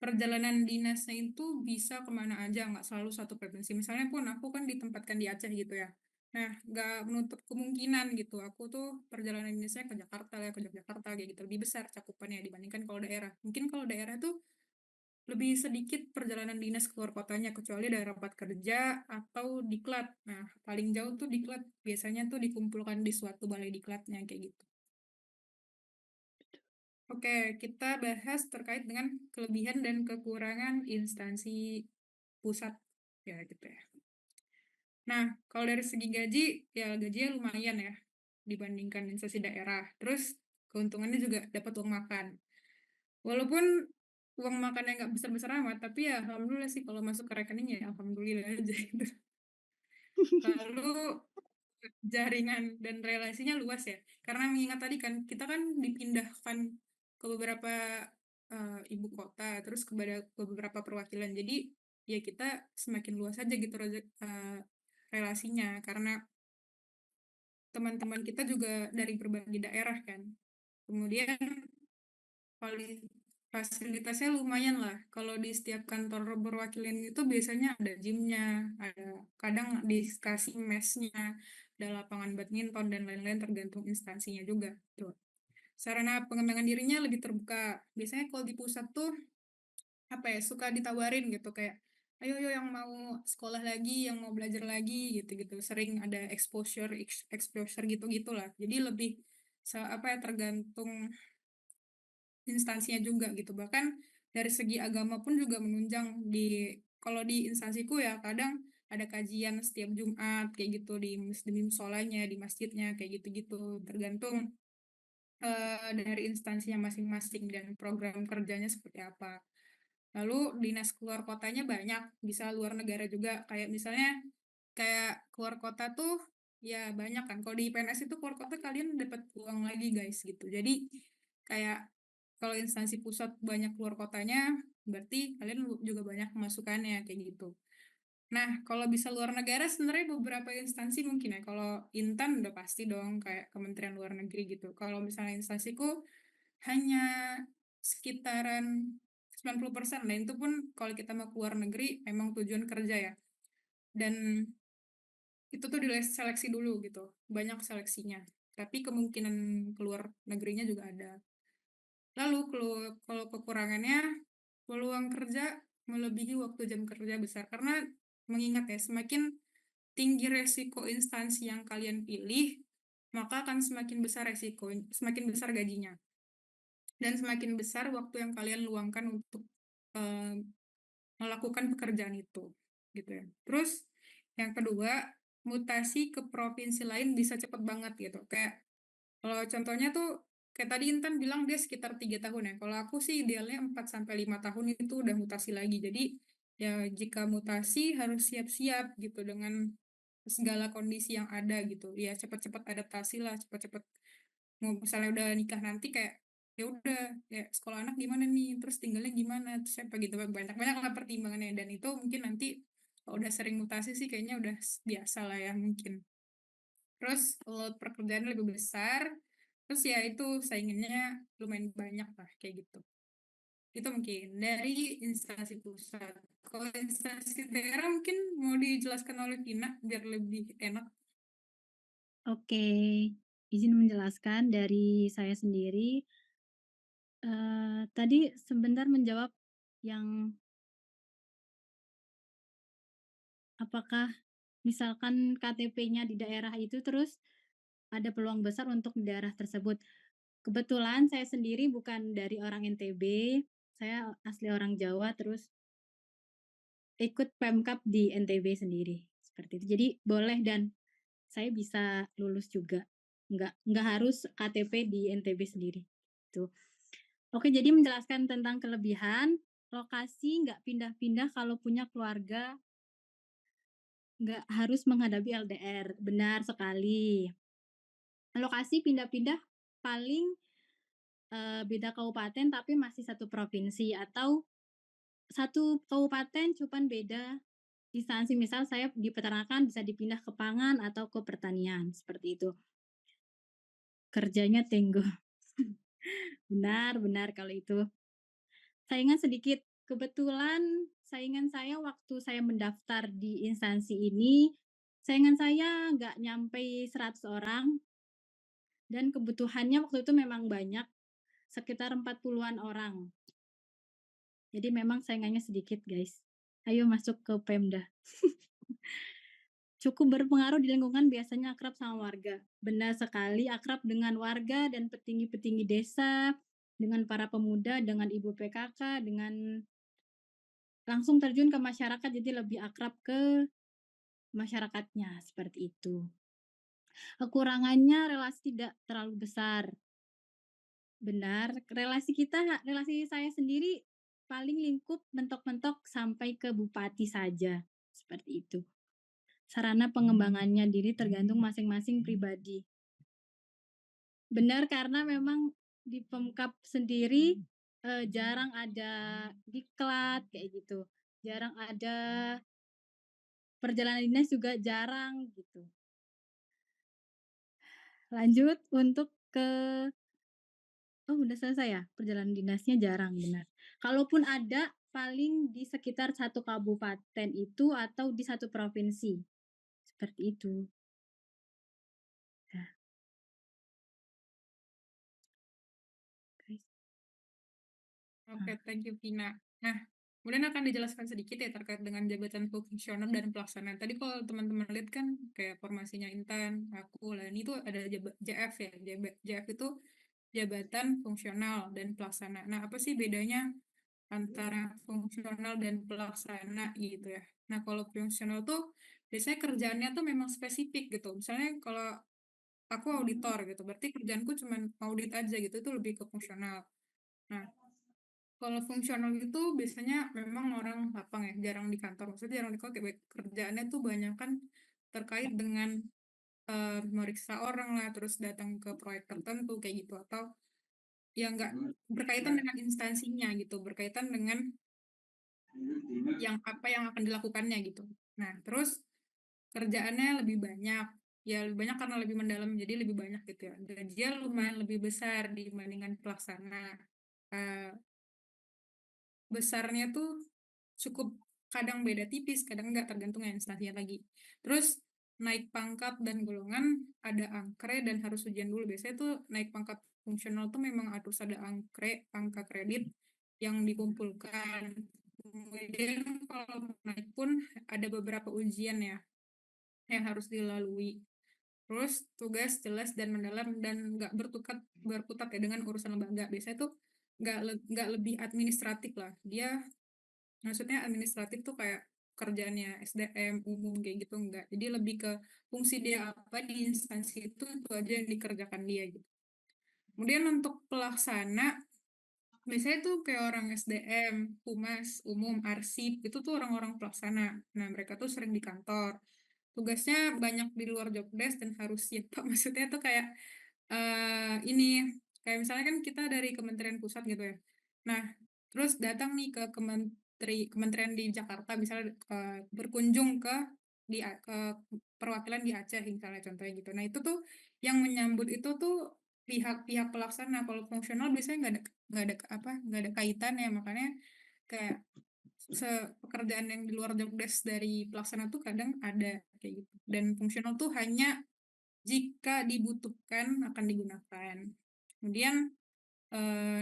C: perjalanan dinasnya itu bisa kemana aja, nggak selalu satu provinsi. Misalnya pun aku kan ditempatkan di Aceh gitu ya. Nah, nggak menutup kemungkinan gitu. Aku tuh perjalanan dinasnya ke Jakarta ya, ke Yogyakarta kayak gitu. Lebih besar cakupannya dibandingkan kalau daerah. Mungkin kalau daerah tuh lebih sedikit perjalanan dinas keluar kotanya, kecuali ada rapat kerja atau diklat. Nah, paling jauh tuh diklat. Biasanya tuh dikumpulkan di suatu balai diklatnya kayak gitu. Oke, kita bahas terkait dengan kelebihan dan kekurangan instansi pusat. Ya, gitu ya. Nah, kalau dari segi gaji, ya gajinya lumayan ya dibandingkan instansi daerah. Terus keuntungannya juga dapat uang makan. Walaupun uang makannya nggak besar-besar amat, tapi ya alhamdulillah sih kalau masuk ke rekening ya alhamdulillah aja gitu. Lalu jaringan dan relasinya luas ya. Karena mengingat tadi kan kita kan dipindahkan ke beberapa ibu kota, terus ke beberapa perwakilan. Jadi ya kita semakin luas aja gitu relasinya karena teman-teman kita juga dari berbagai daerah kan. Kemudian fasilitasnya lumayan lah. Kalau di setiap kantor perwakilan itu biasanya ada gymnya, ada kadang dikasih mesnya, ada lapangan badminton dan lain-lain tergantung instansinya juga. Tuh. Sarana pengembangan dirinya lebih terbuka. Biasanya kalau di pusat tuh apa ya suka ditawarin gitu kayak ayo yo yang mau sekolah lagi, yang mau belajar lagi gitu-gitu. Sering ada exposure gitu-gitulah. Jadi lebih apa ya tergantung instansinya juga gitu. Bahkan dari segi agama pun juga menunjang kalau di instansiku ya kadang ada kajian setiap Jumat kayak gitu di musolanya, di masjidnya kayak gitu-gitu. Tergantung dari instansinya masing-masing dan program kerjanya seperti apa. Lalu dinas keluar kotanya banyak, bisa luar negara juga. Kayak misalnya kayak keluar kota tuh ya banyak kan. Kalau di PNS itu keluar kota kalian dapat uang lagi guys gitu. Jadi kayak kalau instansi pusat banyak keluar kotanya, berarti kalian juga banyak pemasukannya kayak gitu. Nah, kalau bisa luar negara sebenarnya beberapa instansi mungkin ya. Kalau Intan udah pasti dong kayak Kementerian Luar Negeri gitu. Kalau misalnya instansiku hanya sekitaran 90%. Nah, itu pun kalau kita mau keluar negeri memang tujuan kerja ya. Dan itu tuh diseleksi dulu gitu. Banyak seleksinya. Tapi kemungkinan keluar negerinya juga ada. Lalu kalau kekurangannya, peluang kerja melebihi waktu jam kerja besar. Karena mengingat ya, semakin tinggi resiko instansi yang kalian pilih, maka akan semakin besar resiko, semakin besar gajinya. Dan semakin besar waktu yang kalian luangkan untuk melakukan pekerjaan itu. Gitu ya. Terus yang kedua, mutasi ke provinsi lain bisa cepet banget gitu. Kayak kalau contohnya tuh kayak tadi Intan bilang dia sekitar 3 tahun ya. Kalau aku sih idealnya 4 sampai 5 tahun itu udah mutasi lagi. Jadi ya jika mutasi harus siap-siap gitu dengan segala kondisi yang ada gitu. Ya cepat-cepat adaptasi lah, cepat-cepat mau misalnya udah nikah nanti kayak ya udah ya sekolah anak gimana nih, terus tinggalnya gimana, terus apa gitu banyak-banyak lah pertimbangannya dan itu mungkin nanti kalau udah sering mutasi sih kayaknya udah biasa lah ya mungkin. Terus load pekerjaan lebih besar, terus ya itu saingannya lumayan banyak lah kayak gitu. Itu mungkin dari instansi pusat. Kalau instansi daerah mungkin mau dijelaskan oleh Vina biar lebih enak.
D: Oke, izin menjelaskan dari saya sendiri. Tadi sebentar menjawab yang apakah misalkan KTP-nya di daerah itu terus ada peluang besar untuk di daerah tersebut. Kebetulan saya sendiri bukan dari orang NTB, saya asli orang Jawa terus ikut Pemkab di NTB sendiri, seperti itu. Jadi boleh dan saya bisa lulus juga, nggak harus KTP di NTB sendiri, gitu. Oke, jadi menjelaskan tentang kelebihan, lokasi nggak pindah-pindah kalau punya keluarga, nggak harus menghadapi LDR, benar sekali. Lokasi pindah-pindah paling, beda kabupaten tapi masih satu provinsi atau satu kabupaten cuman beda instansi, misal saya di peternakan bisa dipindah ke pangan atau ke pertanian, seperti itu. Kerjanya tenggo. Benar benar kalau itu. Saingan sedikit, kebetulan saingan saya waktu saya mendaftar di instansi ini, saingan saya nggak nyampe 100 orang dan kebutuhannya waktu itu memang banyak, sekitar 40-an orang. Jadi memang saingannya sedikit, guys. Ayo masuk ke Pemda. Cukup berpengaruh di lingkungan biasanya akrab sama warga. Benar sekali, akrab dengan warga dan petinggi-petinggi desa, dengan para pemuda, dengan ibu PKK, dengan langsung terjun ke masyarakat, jadi lebih akrab ke masyarakatnya, seperti itu. Kekurangannya relasi tidak terlalu besar. Benar, relasi saya sendiri paling lingkup mentok-mentok sampai ke bupati saja, seperti itu. sarana pengembangannya diri tergantung masing-masing pribadi. Benar, karena memang di Pemkab sendiri, jarang ada diklat kayak gitu, jarang ada perjalanan dinas juga jarang gitu. Lanjut untuk ke oh udah selesai ya? Perjalanan dinasnya jarang, benar. Kalaupun ada, paling di sekitar satu kabupaten itu atau di satu provinsi, seperti itu. Nah, guys.
C: Oke, thank you Vina. Nah, kemudian akan dijelaskan sedikit ya terkait dengan jabatan fungsional dan pelaksana. Tadi kalau teman-teman lihat kan kayak formasinya Intan, aku, Lani itu ada JF ya. JF itu jabatan fungsional dan pelaksana. Nah, apa sih bedanya antara fungsional dan pelaksana gitu ya? Nah, kalau fungsional tuh biasanya kerjaannya tuh memang spesifik gitu. Misalnya kalau aku auditor gitu, berarti kerjaanku cuma audit aja gitu, itu lebih ke fungsional. Nah, kalau fungsional itu biasanya memang orang lapang ya, jarang di kantor. Maksudnya jarang di kantor, kayak kerjaannya tuh banyak kan terkait dengan meriksa orang lah, terus datang ke proyek tertentu kayak gitu, atau yang nggak berkaitan dengan instansinya gitu, berkaitan dengan yang apa yang akan dilakukannya gitu. Nah, terus kerjaannya lebih banyak, ya lebih banyak karena lebih mendalam, jadi lebih banyak gitu ya. Gajinya lumayan lebih besar dibandingkan pelaksana. Eh, besarnya tuh cukup kadang beda tipis, kadang enggak, tergantung ya instansinya lagi. Terus naik pangkat dan golongan ada angkre dan harus ujian dulu. Biasanya tuh naik pangkat fungsional tuh memang harus ada angkre, angka kredit yang dikumpulkan. Kemudian kalau naik pun ada beberapa ujian ya yang harus dilalui. Terus tugas jelas dan mendalam dan nggak berkutat ya dengan urusan lembaga. Biasanya tuh nggak lebih administratif lah. Dia maksudnya administratif tuh kayak kerjaannya SDM umum kayak gitu enggak. Jadi lebih ke fungsi dia apa di instansi itu aja yang dikerjakan dia gitu. Kemudian untuk pelaksana biasanya tuh kayak orang SDM, humas, umum, arsip, itu tuh orang-orang pelaksana. Nah, mereka tuh sering di kantor. Tugasnya banyak di luar job desk dan harus siap, Pak. Maksudnya tuh kayak ini kayak misalnya kan kita dari Kementerian Pusat gitu ya. Nah, terus datang nih ke kementerian di Jakarta, misalnya berkunjung ke perwakilan di Aceh misalnya contohnya gitu. Nah, itu tuh yang menyambut itu tuh pihak-pihak pelaksana. Kalau fungsional biasanya nggak ada kaitan ya, makanya kayak pekerjaan yang di luar job desk dari pelaksana tuh kadang ada kayak gitu. Dan fungsional tuh hanya jika dibutuhkan akan digunakan. Kemudian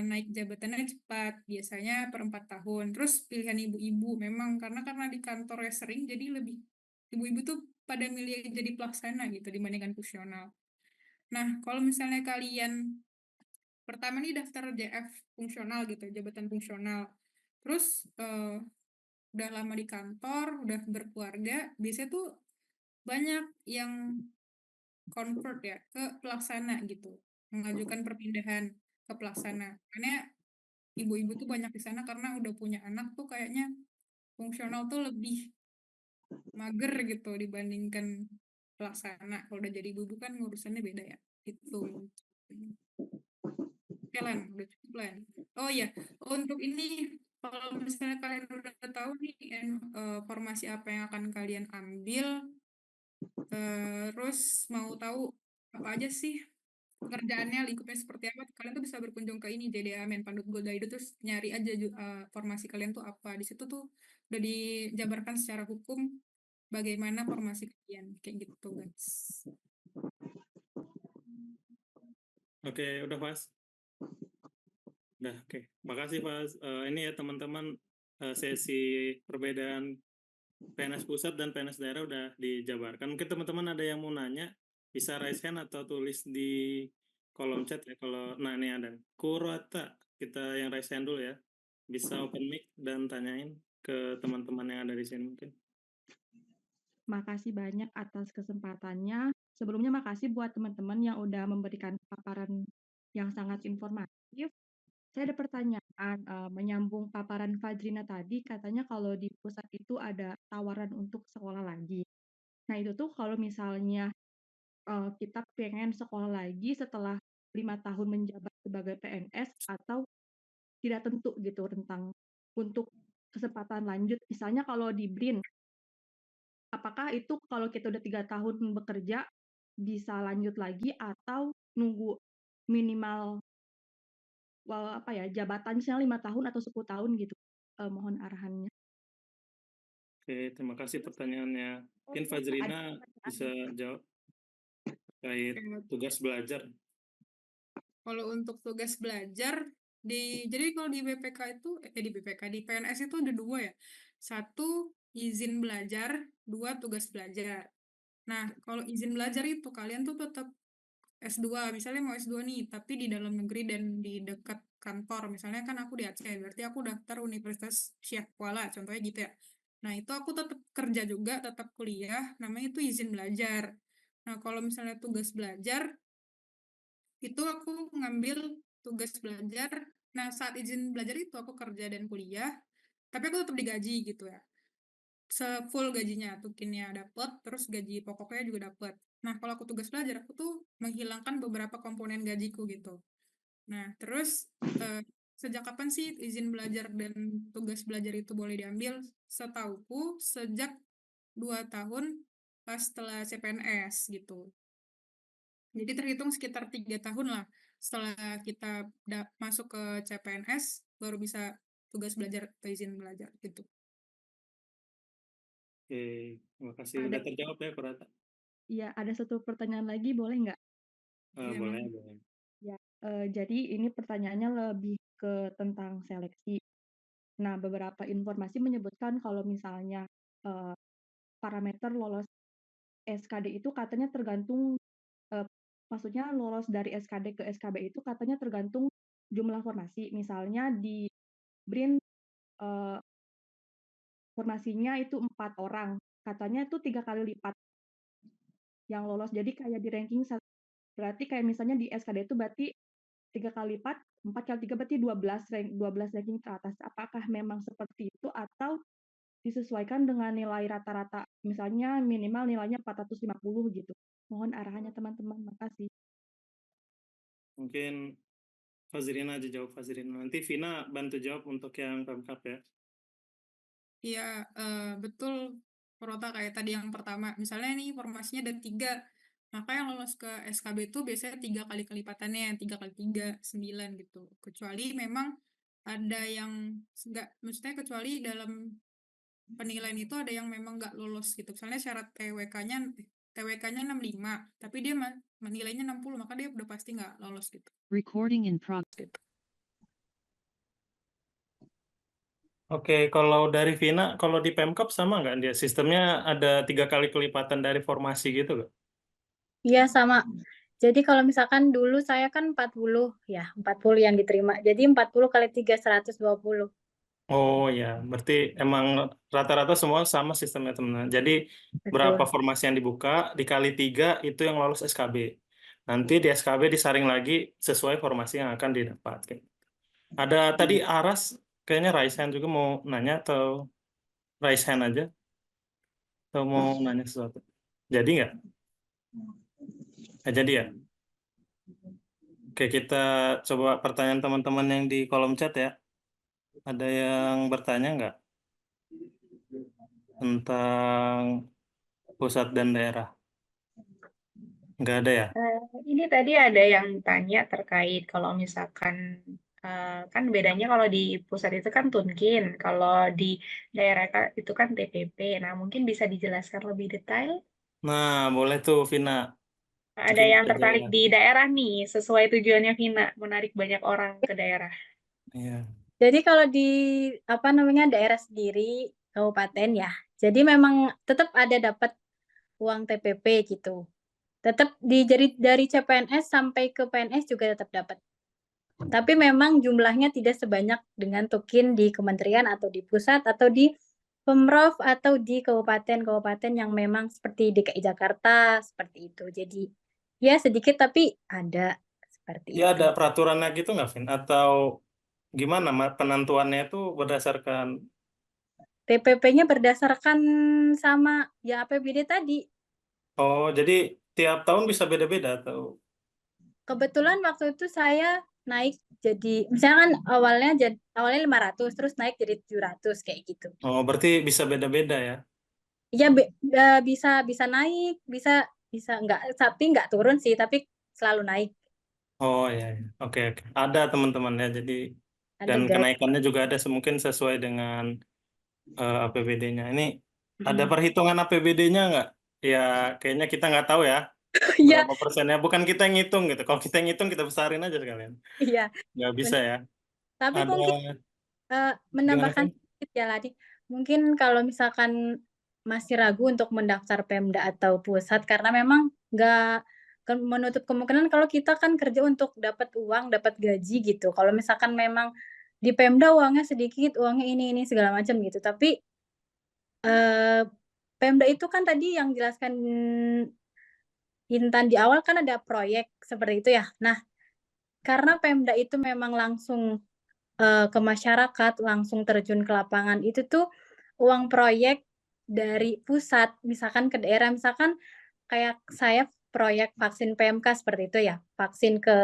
C: naik jabatannya cepat, biasanya per 4 tahun. Terus pilihan ibu-ibu memang karena di kantornya sering, jadi lebih ibu-ibu tuh pada milih jadi pelaksana gitu dibandingkan fungsional. Nah, kalau misalnya kalian pertama nih daftar JF fungsional gitu, jabatan fungsional. Terus udah lama di kantor, udah berkeluarga, biasanya tuh banyak yang convert ya ke pelaksana gitu, mengajukan perpindahan ke pelaksana. Karena ibu-ibu tuh banyak di sana karena udah punya anak tuh kayaknya fungsional tuh lebih mager gitu dibandingkan pelaksana. Kalau udah jadi ibu-ibu kan ngurusannya beda ya. Itu. Oke, Lan, udah cukup Lan. Oh iya, untuk ini kalau misalnya kalian udah tahu nih formasi apa yang akan kalian ambil, terus mau tahu apa aja sih pekerjaannya, lingkupnya seperti apa, kalian tuh bisa berkunjung ke ini JDA Menpandut Goda itu, terus nyari aja formasi kalian tuh apa. Di situ tuh udah dijabarkan secara hukum bagaimana formasi kalian kayak gitu guys.
B: Oke, udah Mas. Udah, oke. Makasih Mas. Ini ya teman-teman, sesi perbedaan PNS pusat dan PNS daerah udah dijabarkan. Mungkin teman-teman ada yang mau nanya, bisa raise hand atau tulis di kolom chat ya. Kalau nah ini ada Kurata, kita yang raise hand dulu ya. Bisa open mic dan tanyain ke teman-teman yang ada di sini mungkin.
E: Makasih banyak atas kesempatannya. Sebelumnya makasih buat teman-teman yang udah memberikan paparan yang sangat informatif. Saya ada pertanyaan, menyambung paparan Fajrina tadi, katanya kalau di pusat itu ada tawaran untuk sekolah lagi. Nah, itu tuh kalau misalnya kita pengen sekolah lagi setelah 5 tahun menjabat sebagai PNS atau tidak tentu gitu tentang untuk kesempatan lanjut. Misalnya kalau di BRIN, apakah itu kalau kita udah 3 tahun bekerja bisa lanjut lagi atau nunggu minimal jabatan misalnya 5 tahun atau 10 tahun gitu? Mohon arahannya.
B: Oke, terima kasih pertanyaannya. Mungkin Fazrina bisa jawab terkait tugas belajar.
C: Kalau untuk tugas belajar jadi kalau di BPK itu di BPK di PNS itu ada 2 ya. 1 izin belajar, 2 tugas belajar. Nah, kalau izin belajar itu kalian tuh tetap S2, misalnya mau S2 nih, tapi di dalam negeri dan di dekat kantor. Misalnya kan aku di Aceh, berarti aku daftar Universitas Syekh Kuala, contohnya gitu ya. Nah, itu aku tetap kerja juga, tetap kuliah, namanya itu izin belajar. Nah, kalau misalnya tugas belajar, itu aku ngambil tugas belajar. Nah, saat izin belajar itu aku kerja dan kuliah, tapi aku tetap digaji gitu ya. Full gajinya, tukinnya dapet, terus gaji pokoknya juga dapet. Nah, kalau aku tugas belajar, aku tuh menghilangkan beberapa komponen gajiku gitu. Nah, terus sejak kapan sih izin belajar dan tugas belajar itu boleh diambil? Setauku sejak 2 tahun pas setelah CPNS gitu. Jadi terhitung sekitar 3 tahun lah setelah kita masuk ke CPNS baru bisa tugas belajar atau izin belajar gitu.
B: Oke, terima kasih. Udah terjawab ya, Kurata?
E: Iya, ada 1 pertanyaan lagi boleh nggak?
C: Iya,
B: Boleh,
C: Mam.
B: boleh.
E: Ya, jadi ini pertanyaannya lebih ke tentang seleksi. Nah, beberapa informasi menyebutkan kalau misalnya parameter lolos SKD itu katanya tergantung, maksudnya lolos dari SKD ke SKB itu katanya tergantung jumlah formasi. Misalnya di BRIN formasinya itu 4 orang, katanya itu 3 kali lipat yang lolos. Jadi kayak di ranking berarti kayak misalnya di SKD itu berarti 3 kali lipat, 4 kali 3 berarti 12 ranking teratas. Apakah memang seperti itu atau disesuaikan dengan nilai rata-rata? Misalnya minimal nilainya 450 gitu. Mohon arahannya teman-teman, makasih.
B: Mungkin Fazrina aja jawab, Fazrina. Nanti Vina bantu jawab untuk yang Pemkap ya.
C: Iya, betul Rota, kayak tadi yang pertama. Misalnya nih formasinya ada 3, maka yang lolos ke SKB itu biasanya 3 kali kelipatannya, 3 kali 3, 9 gitu. Kecuali memang ada yang maksudnya kecuali dalam penilaian itu ada yang memang nggak lolos gitu. Misalnya syarat TWK-nya 65, tapi dia nilainya 60, maka dia udah pasti nggak lolos gitu.
F: Recording in progress.
B: Oke, kalau dari Vina, kalau di Pemkap sama nggak dia? Sistemnya ada 3 kali kelipatan dari formasi gitu nggak?
D: Iya, sama. Jadi kalau misalkan dulu saya kan 40 ya, 40 yang diterima. Jadi 40 kali 3, 120.
B: Oh ya, berarti emang rata-rata semua sama sistemnya teman-teman. Jadi berapa
D: Betul.
B: formasi yang dibuka, dikali 3 itu yang lolos SKB. Nanti di SKB disaring lagi sesuai formasi yang akan didapat. Ada tadi Aras, kayaknya raise hand juga mau nanya atau raise hand aja? Atau mau nanya sesuatu? Jadi nggak? Nggak jadi ya? Oke, kita coba pertanyaan teman-teman yang di kolom chat ya. Ada yang bertanya nggak tentang pusat dan daerah? Nggak ada ya?
A: Ini tadi ada yang tanya terkait kalau misalkan kan bedanya kalau di pusat itu kan Tunkin, kalau di daerah itu kan TPP. Nah, mungkin bisa dijelaskan lebih detail.
B: Nah, boleh tuh Vina.
A: Ada
B: Mungkin
A: yang
B: bisa
A: tertarik
B: jelas.
A: di daerah nih, sesuai tujuannya Vina, menarik banyak orang ke daerah.
B: Iya.
D: Jadi kalau di daerah sendiri, kabupaten ya. Jadi memang tetap ada dapat uang TPP gitu. Tetap dari CPNS sampai ke PNS juga tetap dapat. Tapi memang jumlahnya tidak sebanyak dengan tukin di kementerian atau di pusat atau di Pemprov atau di kabupaten-kabupaten yang memang seperti DKI Jakarta seperti itu. Jadi ya sedikit tapi ada seperti
B: Ya
D: itu.
B: ada peraturannya gitu nggak, Vin? Atau gimana penentuannya itu berdasarkan
D: TPP-nya berdasarkan sama ya APBD tadi.
B: Oh, jadi tiap tahun bisa beda-beda atau?
D: Kebetulan waktu itu saya naik jadi misalkan awalnya 500 terus naik jadi 700 kayak gitu.
B: Oh, berarti bisa beda-beda ya?
D: Iya bisa naik, bisa nggak turun sih, tapi selalu naik.
B: Oh ya, ya. Oke, oke. Ada teman-teman ya, jadi
D: Ada
B: dan
D: guys.
B: kenaikannya juga ada mungkin sesuai dengan APBD-nya. Ini ada perhitungan APBD-nya nggak? Ya, kayaknya kita nggak tahu ya
D: Iya,
B: berapa persennya. Bukan kita yang ngitung gitu. Kalau kita yang ngitung kita besarin aja sekalian.
D: iya.
B: Nggak bisa ya.
D: Tapi
B: Ada
D: mungkin
B: gimana
D: menambahkan
B: kan?
D: sedikit ya Ladi. Mungkin kalau misalkan masih ragu untuk mendaftar Pemda atau pusat karena memang nggak menutup kemungkinan kalau kita kan kerja untuk dapat uang, dapat gaji gitu. Kalau misalkan memang di Pemda uangnya sedikit, uangnya ini segala macam gitu. Tapi Pemda itu kan tadi yang jelaskan Intan di awal kan ada proyek seperti itu ya. Nah, karena Pemda itu memang langsung ke masyarakat, langsung terjun ke lapangan, itu tuh uang proyek dari pusat, misalkan ke daerah, misalkan kayak saya proyek vaksin PMK seperti itu ya, vaksin ke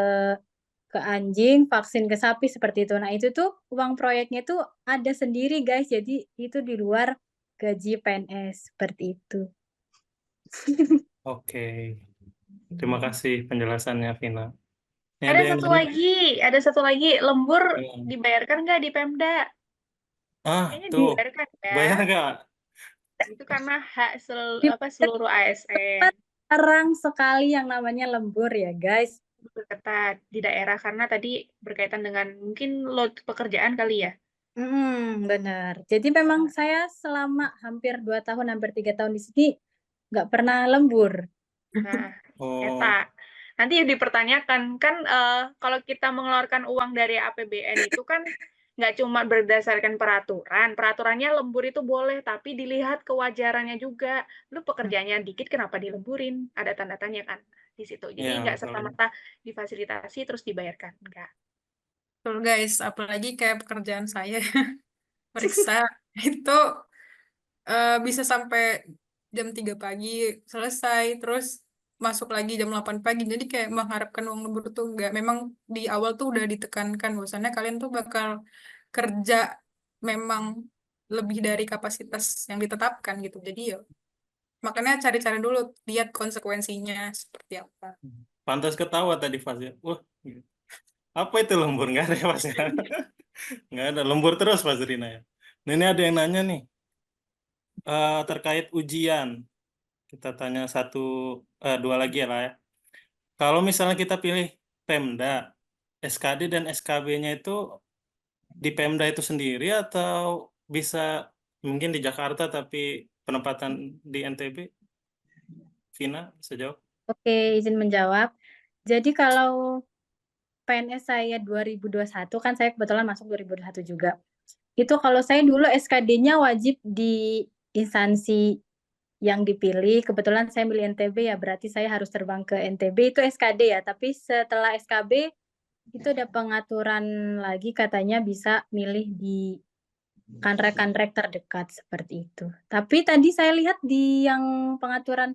D: anjing, vaksin ke sapi seperti itu. Nah, itu tuh uang proyeknya tuh ada sendiri guys, jadi itu di luar gaji PNS, seperti itu.
B: Oke. Terima kasih penjelasannya, Vina. Ini
A: Ada
B: yang
A: satu
B: nanya?
A: lagi, lembur
B: Iya.
A: dibayarkan nggak di Pemda? Kayaknya
B: Tuh.
A: dibayarkan ya.
B: Bayar nggak?
A: Itu karena hak seluruh ASN.
D: Jarang sekali yang namanya lembur ya guys.
A: Ketat di daerah karena tadi berkaitan dengan mungkin load pekerjaan kali ya.
D: Benar. Jadi memang saya selama hampir 2 tahun, hampir 3 tahun di sini nggak pernah lembur.
A: Nah,
B: Oh,
A: eta. Nanti dipertanyakan kan kalau kita mengeluarkan uang dari APBN itu kan nggak cuma berdasarkan peraturan. Peraturannya lembur itu boleh, tapi dilihat kewajarannya juga. Lu pekerjaannya dikit, kenapa dilemburin? Ada tanda tanya kan di situ. Jadi
B: ya
A: nggak
B: betul.
A: serta-merta difasilitasi terus dibayarkan. Enggak.
C: Betul guys, apalagi kayak pekerjaan saya periksa itu bisa sampai jam 3 pagi selesai, terus masuk lagi jam 8 pagi. Jadi kayak mengharapkan uang lembur tuh enggak. Memang di awal tuh udah ditekankan bahwasannya kalian tuh bakal kerja memang lebih dari kapasitas yang ditetapkan gitu. Jadi ya makanya cari-cari dulu, lihat konsekuensinya seperti apa.
B: Pantas ketawa tadi Faz ya. Wah, gitu. Apa itu lembur? Nggak ada ya Faz ya? Nggak ada. Lembur terus Faz Rina ya. Nah, ini ada yang nanya nih. Terkait ujian. Kita tanya dua lagi ya lah ya. Kalau misalnya kita pilih Pemda, SKD dan SKB-nya itu di Pemda itu sendiri atau bisa mungkin di Jakarta tapi penempatan di NTB? Vina, bisa jawab?
D: Oke, izin menjawab. Jadi kalau PNS saya 2021 kan saya kebetulan masuk 2021 juga. Itu kalau saya dulu SKD-nya wajib di instansi yang dipilih. Kebetulan saya milih NTB ya, berarti saya harus terbang ke NTB itu SKD ya. Tapi setelah SKB itu ada pengaturan lagi katanya bisa milih di kanrek-kanrek terdekat seperti itu. Tapi tadi saya lihat di yang pengaturan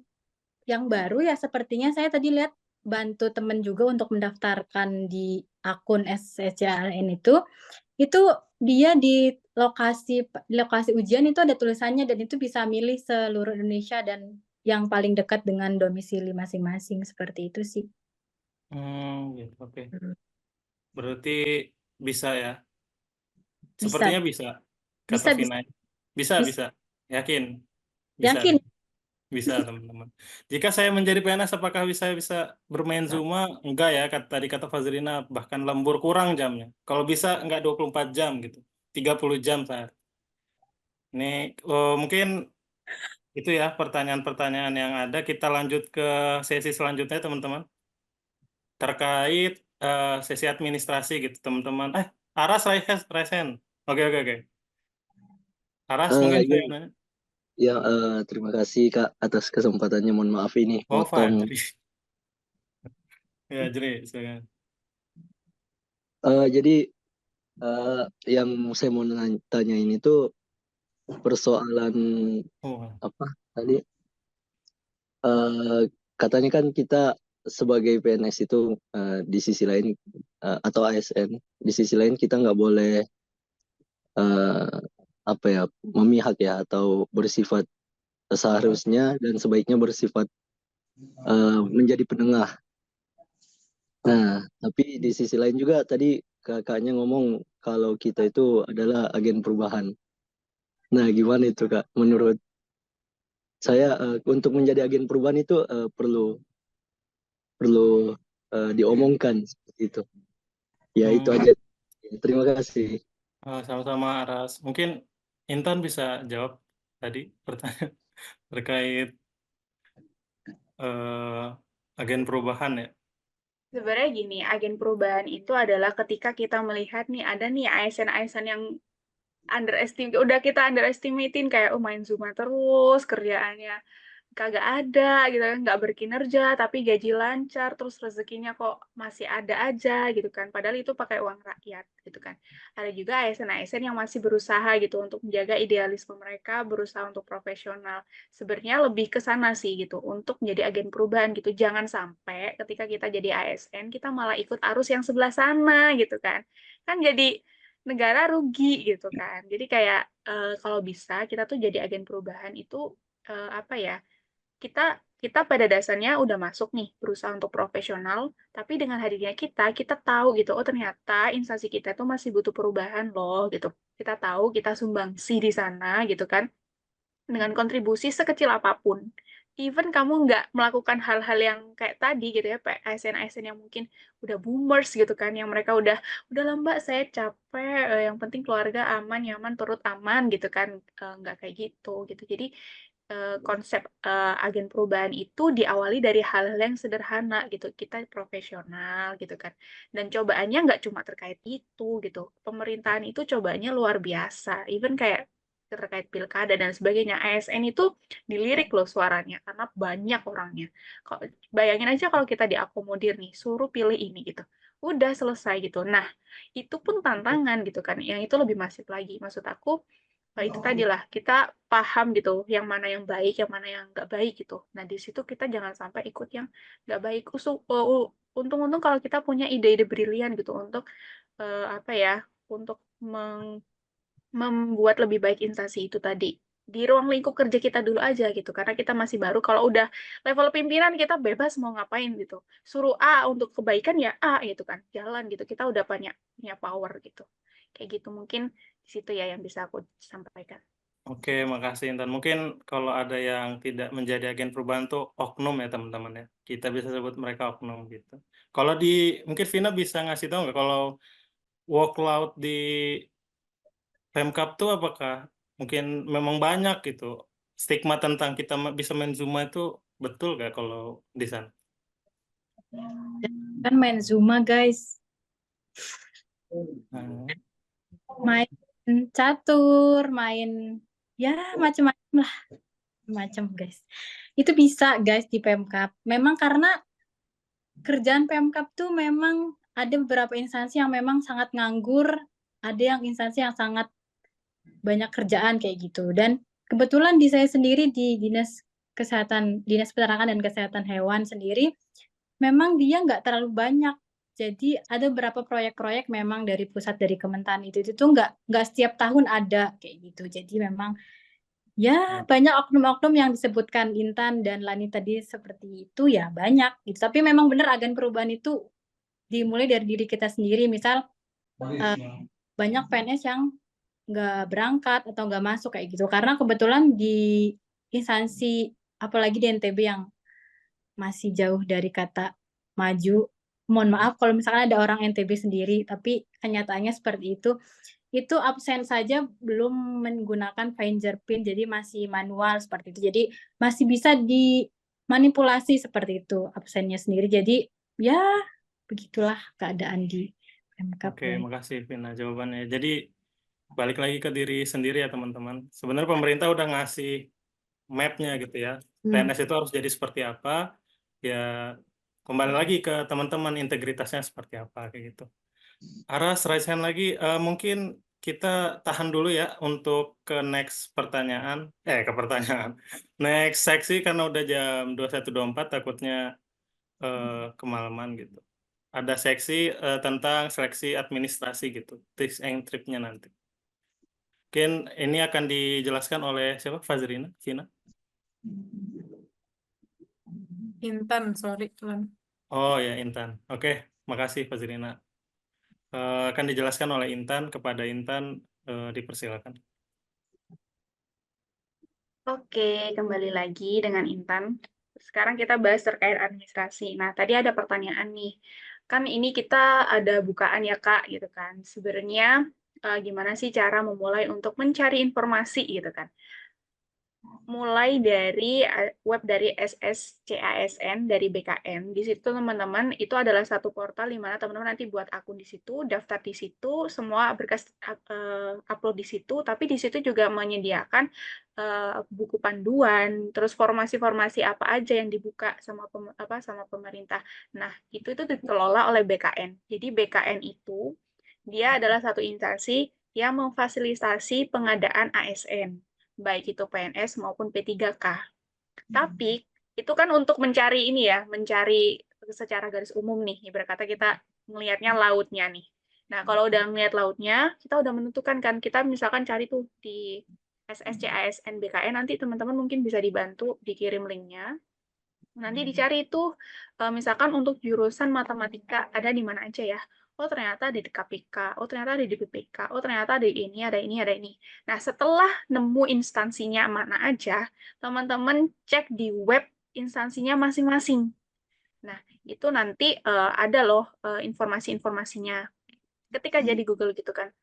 D: yang baru ya sepertinya saya tadi lihat bantu temen juga untuk mendaftarkan di akun SCLN itu dia di lokasi ujian itu ada tulisannya dan itu bisa milih seluruh Indonesia dan yang paling dekat dengan domisili masing-masing seperti itu sih.
B: Gitu, oke. Berarti bisa ya?
D: Bisa,
B: Sepertinya bisa, kata
D: bisa,
B: Vina. Bisa,
D: bisa.
B: bisa. Yakin? Bisa,
D: Yakin?
B: bisa teman-teman. Jika saya menjadi PNS, apakah saya bisa bermain Zuma? Enggak ya, tadi kata Fazrina, bahkan lembur kurang jamnya. Kalau bisa, enggak 24 jam gitu. 30 jam saya. Ini mungkin itu ya pertanyaan-pertanyaan yang ada. Kita lanjut ke sesi selanjutnya teman-teman. Terkait sesi administrasi gitu teman-teman. Aras Raisen. Oke, oke, oke. Aras mungkin
F: Iya,
B: saya nanya.
F: ya, terima kasih Kak atas kesempatannya. Mohon maaf ini
B: Oh,
F: potong.
B: Fadri. Ya, Jri, silakan.
F: Jadi yang saya mau tanyain itu persoalan
B: Oh,
F: apa tadi? Katanya kan kita sebagai PNS itu di sisi lain atau ASN, di sisi lain kita nggak boleh eh, apa ya memihak ya atau bersifat seharusnya dan sebaiknya bersifat menjadi penengah. Nah, tapi di sisi lain juga tadi kakaknya ngomong kalau kita itu adalah agen perubahan. Nah, gimana itu Kak? Menurut saya untuk menjadi agen perubahan itu perlu perlu diomongkan seperti itu. Ya itu
B: hmm,
F: aja. Terima kasih.
B: sama-sama Aras. Mungkin Intan bisa jawab tadi pertanyaan terkait agen perubahan ya.
A: Sebenarnya gini, agen perubahan itu adalah ketika kita melihat nih ada nih ASN-ASN yang udah kita underestimatein kayak main Zuma terus, kerjaannya kagak ada gitu kan, nggak berkinerja tapi gaji lancar, terus rezekinya kok masih ada aja gitu kan, padahal itu pakai uang rakyat gitu kan. Ada juga ASN-ASN yang masih berusaha gitu untuk menjaga idealisme mereka, berusaha untuk profesional. Sebenarnya lebih ke sana sih gitu, untuk menjadi agen perubahan gitu. Jangan sampai ketika kita jadi ASN kita malah ikut arus yang sebelah sana gitu kan. Kan jadi negara rugi gitu kan. Jadi kayak kalau bisa kita tuh jadi agen perubahan itu apa ya? Kita pada dasarnya udah masuk nih berusaha untuk profesional, tapi dengan hadirnya kita tahu gitu, oh ternyata instansi kita tuh masih butuh perubahan loh gitu. Kita tahu kita sumbangsi di sana gitu kan, dengan kontribusi sekecil apapun. Even kamu nggak melakukan hal-hal yang kayak tadi gitu ya, ASN-ASN yang mungkin udah boomers gitu kan, yang mereka udah lah Mbak, saya capek, yang penting keluarga aman, nyaman, turut aman gitu kan, nggak kayak gitu. Jadi konsep agen perubahan itu diawali dari hal-hal yang sederhana gitu. Kita profesional gitu kan. Dan cobaannya nggak cuma terkait itu gitu. Pemerintahan itu cobaannya luar biasa. Even kayak terkait pilkada dan sebagainya. ASN itu dilirik loh suaranya karena banyak orangnya. Bayangin aja kalau kita diakomodir nih, suruh pilih ini gitu. Udah selesai gitu. Nah, itu pun tantangan gitu kan. Yang itu lebih masif lagi. Maksud aku, itu tadilah kita paham gitu yang mana yang baik, yang mana yang nggak baik gitu. Nah di situ kita jangan sampai ikut yang nggak baik. Untung-untung kalau kita punya ide-ide brilian gitu untuk apa ya, untuk membuat lebih baik instansi itu tadi di ruang lingkup kerja kita dulu aja gitu, karena kita masih baru. Kalau udah level pimpinan kita bebas mau ngapain gitu, suruh A untuk kebaikan ya A gitu kan, jalan gitu, kita udah punya power gitu, kayak gitu. Mungkin di situ ya yang bisa aku sampaikan.
B: Oke, makasih Intan. Mungkin kalau ada yang tidak menjadi agen perubahan tuh oknum ya teman-teman ya. Kita bisa sebut mereka oknum gitu. Kalau mungkin Vina bisa ngasih tahu nggak kalau workload di Pemkap tuh apakah mungkin memang banyak gitu. Stigma tentang kita bisa main Zuma itu betul nggak kalau di sana?
D: Kan main Zuma, guys.
B: Hmm.
D: Main catur, main ya macam-macam lah. Macam, guys. Itu bisa, guys, di Pemkap. Memang karena kerjaan Pemkap tuh memang ada beberapa instansi yang memang sangat nganggur, ada yang instansi yang sangat banyak kerjaan kayak gitu. Dan kebetulan di saya sendiri di Dinas Peternakan dan Kesehatan Hewan sendiri, memang dia nggak terlalu banyak. Jadi ada beberapa proyek-proyek memang dari pusat, dari Kementan itu tuh nggak setiap tahun ada kayak gitu. Jadi memang ya banyak oknum-oknum yang disebutkan Intan dan Lani tadi seperti itu ya banyak gitu. Tapi memang benar agen perubahan itu dimulai dari diri kita sendiri. Misal banyak PNS yang nggak berangkat atau nggak masuk kayak gitu. Karena kebetulan di instansi apalagi di NTB yang masih jauh dari kata maju. Mohon maaf kalau misalkan ada orang NTB sendiri, tapi kenyataannya seperti itu absen saja belum menggunakan fingerprint, jadi masih manual seperti itu. Jadi masih bisa dimanipulasi seperti itu absennya sendiri. Jadi ya begitulah keadaan di Pemkap.
B: Oke, makasih Vina jawabannya. Jadi balik lagi ke diri sendiri ya teman-teman. Sebenarnya pemerintah udah ngasih map-nya gitu ya. PNS itu harus jadi seperti apa? Ya kembali lagi ke teman-teman integritasnya seperti apa kayak gitu. Aras, raise hand lagi. Mungkin kita tahan dulu ya untuk ke next pertanyaan. Ke pertanyaan. Next seksi karena udah jam 21.24 takutnya kemalaman gitu. Ada seksi tentang seleksi administrasi gitu, tips and triknya nanti. Mungkin ini akan dijelaskan oleh siapa? Fazrina, Vina?
C: Intan, sorry Lan.
B: Oh ya, Intan. Oke, makasih Fazrina. Akan dijelaskan oleh Intan. Kepada Intan dipersilakan.
A: Oke, kembali lagi dengan Intan. Sekarang kita bahas terkait administrasi. Nah, tadi ada pertanyaan nih. Kan ini kita ada bukaan ya, Kak, gitu kan. Sebenarnya gimana sih cara memulai untuk mencari informasi gitu kan. Mulai dari web dari SSCASN dari BKN. Di situ teman-teman itu adalah satu portal di mana teman-teman nanti buat akun di situ, daftar di situ, semua berkas upload di situ, tapi di situ juga menyediakan buku panduan, terus formasi-formasi apa aja yang dibuka sama sama pemerintah. Nah, itu dikelola oleh BKN. Jadi BKN itu dia adalah satu instansi yang memfasilitasi pengadaan ASN, baik itu PNS maupun P3K. Tapi itu kan untuk mencari ini ya, mencari secara garis umum nih, ibarat kata kita melihatnya lautnya nih. Nah, kalau udah melihat lautnya, kita udah menentukan kan, kita misalkan cari tuh di SSCASN BKN, nanti teman-teman mungkin bisa dibantu dikirim linknya. Nanti dicari itu, misalkan untuk jurusan matematika ada di mana aja ya. Oh, ternyata ada di KPK, oh ternyata ada di BPK, oh ternyata ada ini, ada ini, ada ini. Nah, setelah nemu instansinya mana aja, teman-teman cek di web instansinya masing-masing. Nah, itu nanti ada loh informasi-informasinya. Ketika jadi Google gitu kan,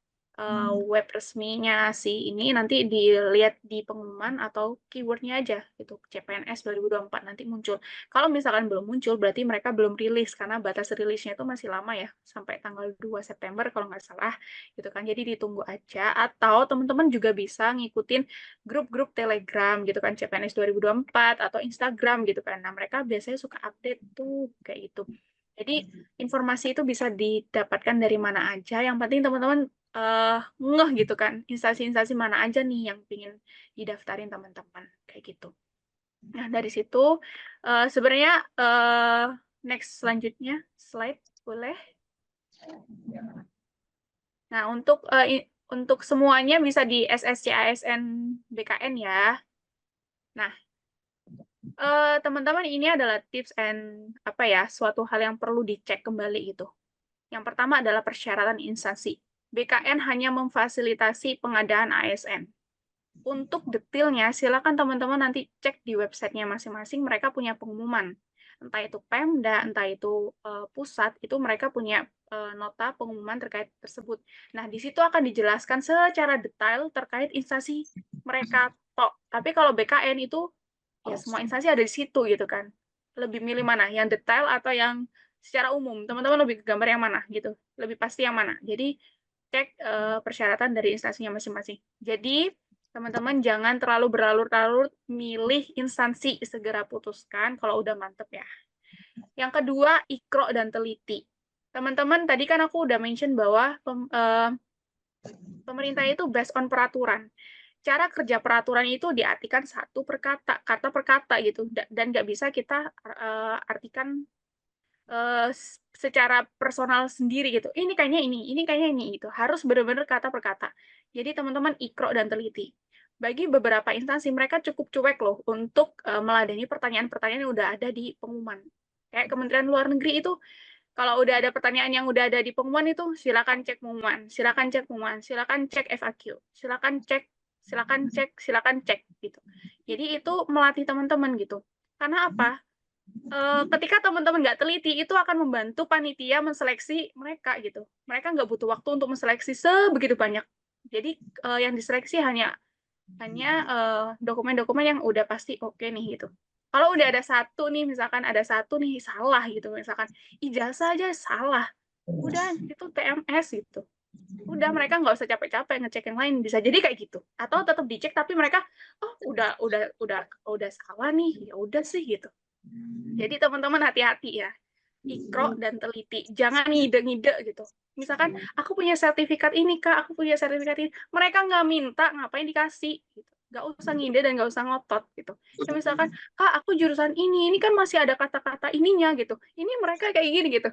A: web resminya si ini nanti dilihat di pengumuman atau keywordnya aja gitu, CPNS 2024 nanti muncul. Kalau misalkan belum muncul berarti mereka belum rilis karena batas rilisnya itu masih lama ya, sampai tanggal 2 September kalau nggak salah gitu kan. Jadi ditunggu aja, atau teman-teman juga bisa ngikutin grup-grup Telegram gitu kan, CPNS 2024 atau Instagram gitu kan. Nah, mereka biasanya suka update tuh kayak gitu. Jadi informasi itu bisa didapatkan dari mana aja, yang penting teman-teman ngeh gitu kan, instansi-instansi mana aja nih yang ingin didaftarin teman-teman, kayak gitu. Nah, dari situ sebenarnya next selanjutnya, slide boleh. Nah, untuk semuanya bisa di SSCASN BKN ya. Nah, teman-teman ini adalah tips and suatu hal yang perlu dicek kembali gitu. Yang pertama adalah persyaratan instansi. BKN hanya memfasilitasi pengadaan ASN. Untuk detailnya, silakan teman-teman nanti cek di websitenya masing-masing, mereka punya pengumuman. Entah itu Pemda, entah itu pusat, itu mereka punya nota pengumuman terkait tersebut. Nah, di situ akan dijelaskan secara detail terkait instansi mereka tok. Tapi kalau BKN itu, ya semua instansi ada di situ gitu kan. Lebih milih mana? Yang detail atau yang secara umum? Teman-teman lebih ke gambar yang mana gitu? Lebih pasti yang mana? Jadi, cek persyaratan dari instansinya masing-masing. Jadi, teman-teman jangan terlalu berlarut-larut milih instansi, segera putuskan kalau udah mantep ya. Yang kedua, ikro dan teliti. Teman-teman, tadi kan aku udah mention bahwa pemerintah itu based on peraturan. Cara kerja peraturan itu diartikan satu per kata per kata gitu, dan nggak bisa kita artikan secara personal sendiri gitu. Ini kayaknya ini gitu. Harus benar-benar kata per kata. Jadi teman-teman ikro dan teliti. Bagi beberapa instansi mereka cukup cuek loh untuk meladeni pertanyaan-pertanyaan yang udah ada di pengumuman. Kayak Kementerian Luar Negeri itu kalau udah ada pertanyaan yang udah ada di pengumuman itu silakan cek pengumuman, silakan cek pengumuman, silakan cek FAQ, silakan cek gitu. Jadi itu melatih teman-teman gitu. Karena apa? Ketika teman-teman nggak teliti, itu akan membantu panitia menseleksi mereka gitu. Mereka nggak butuh waktu untuk menseleksi sebegitu banyak. Jadi yang diseleksi hanya dokumen-dokumen yang udah pasti oke nih gitu. Kalau udah ada satu nih, misalkan ada satu nih salah gitu, misalkan ijazah aja salah, udah itu TMS gitu. Udah mereka nggak usah capek-capek ngecek yang lain, bisa jadi kayak gitu. Atau tetap dicek tapi mereka udah salah nih, ya udah sih gitu. Jadi teman-teman hati-hati ya, ikro dan teliti, jangan ngide-ngide gitu. Misalkan, aku punya sertifikat ini Kak, aku punya sertifikat ini. Mereka nggak minta, ngapain dikasih? Gitu. Nggak usah ngide dan nggak usah ngotot gitu. Kayak misalkan, Kak aku jurusan ini kan masih ada kata-kata ininya gitu. Ini mereka kayak gini gitu.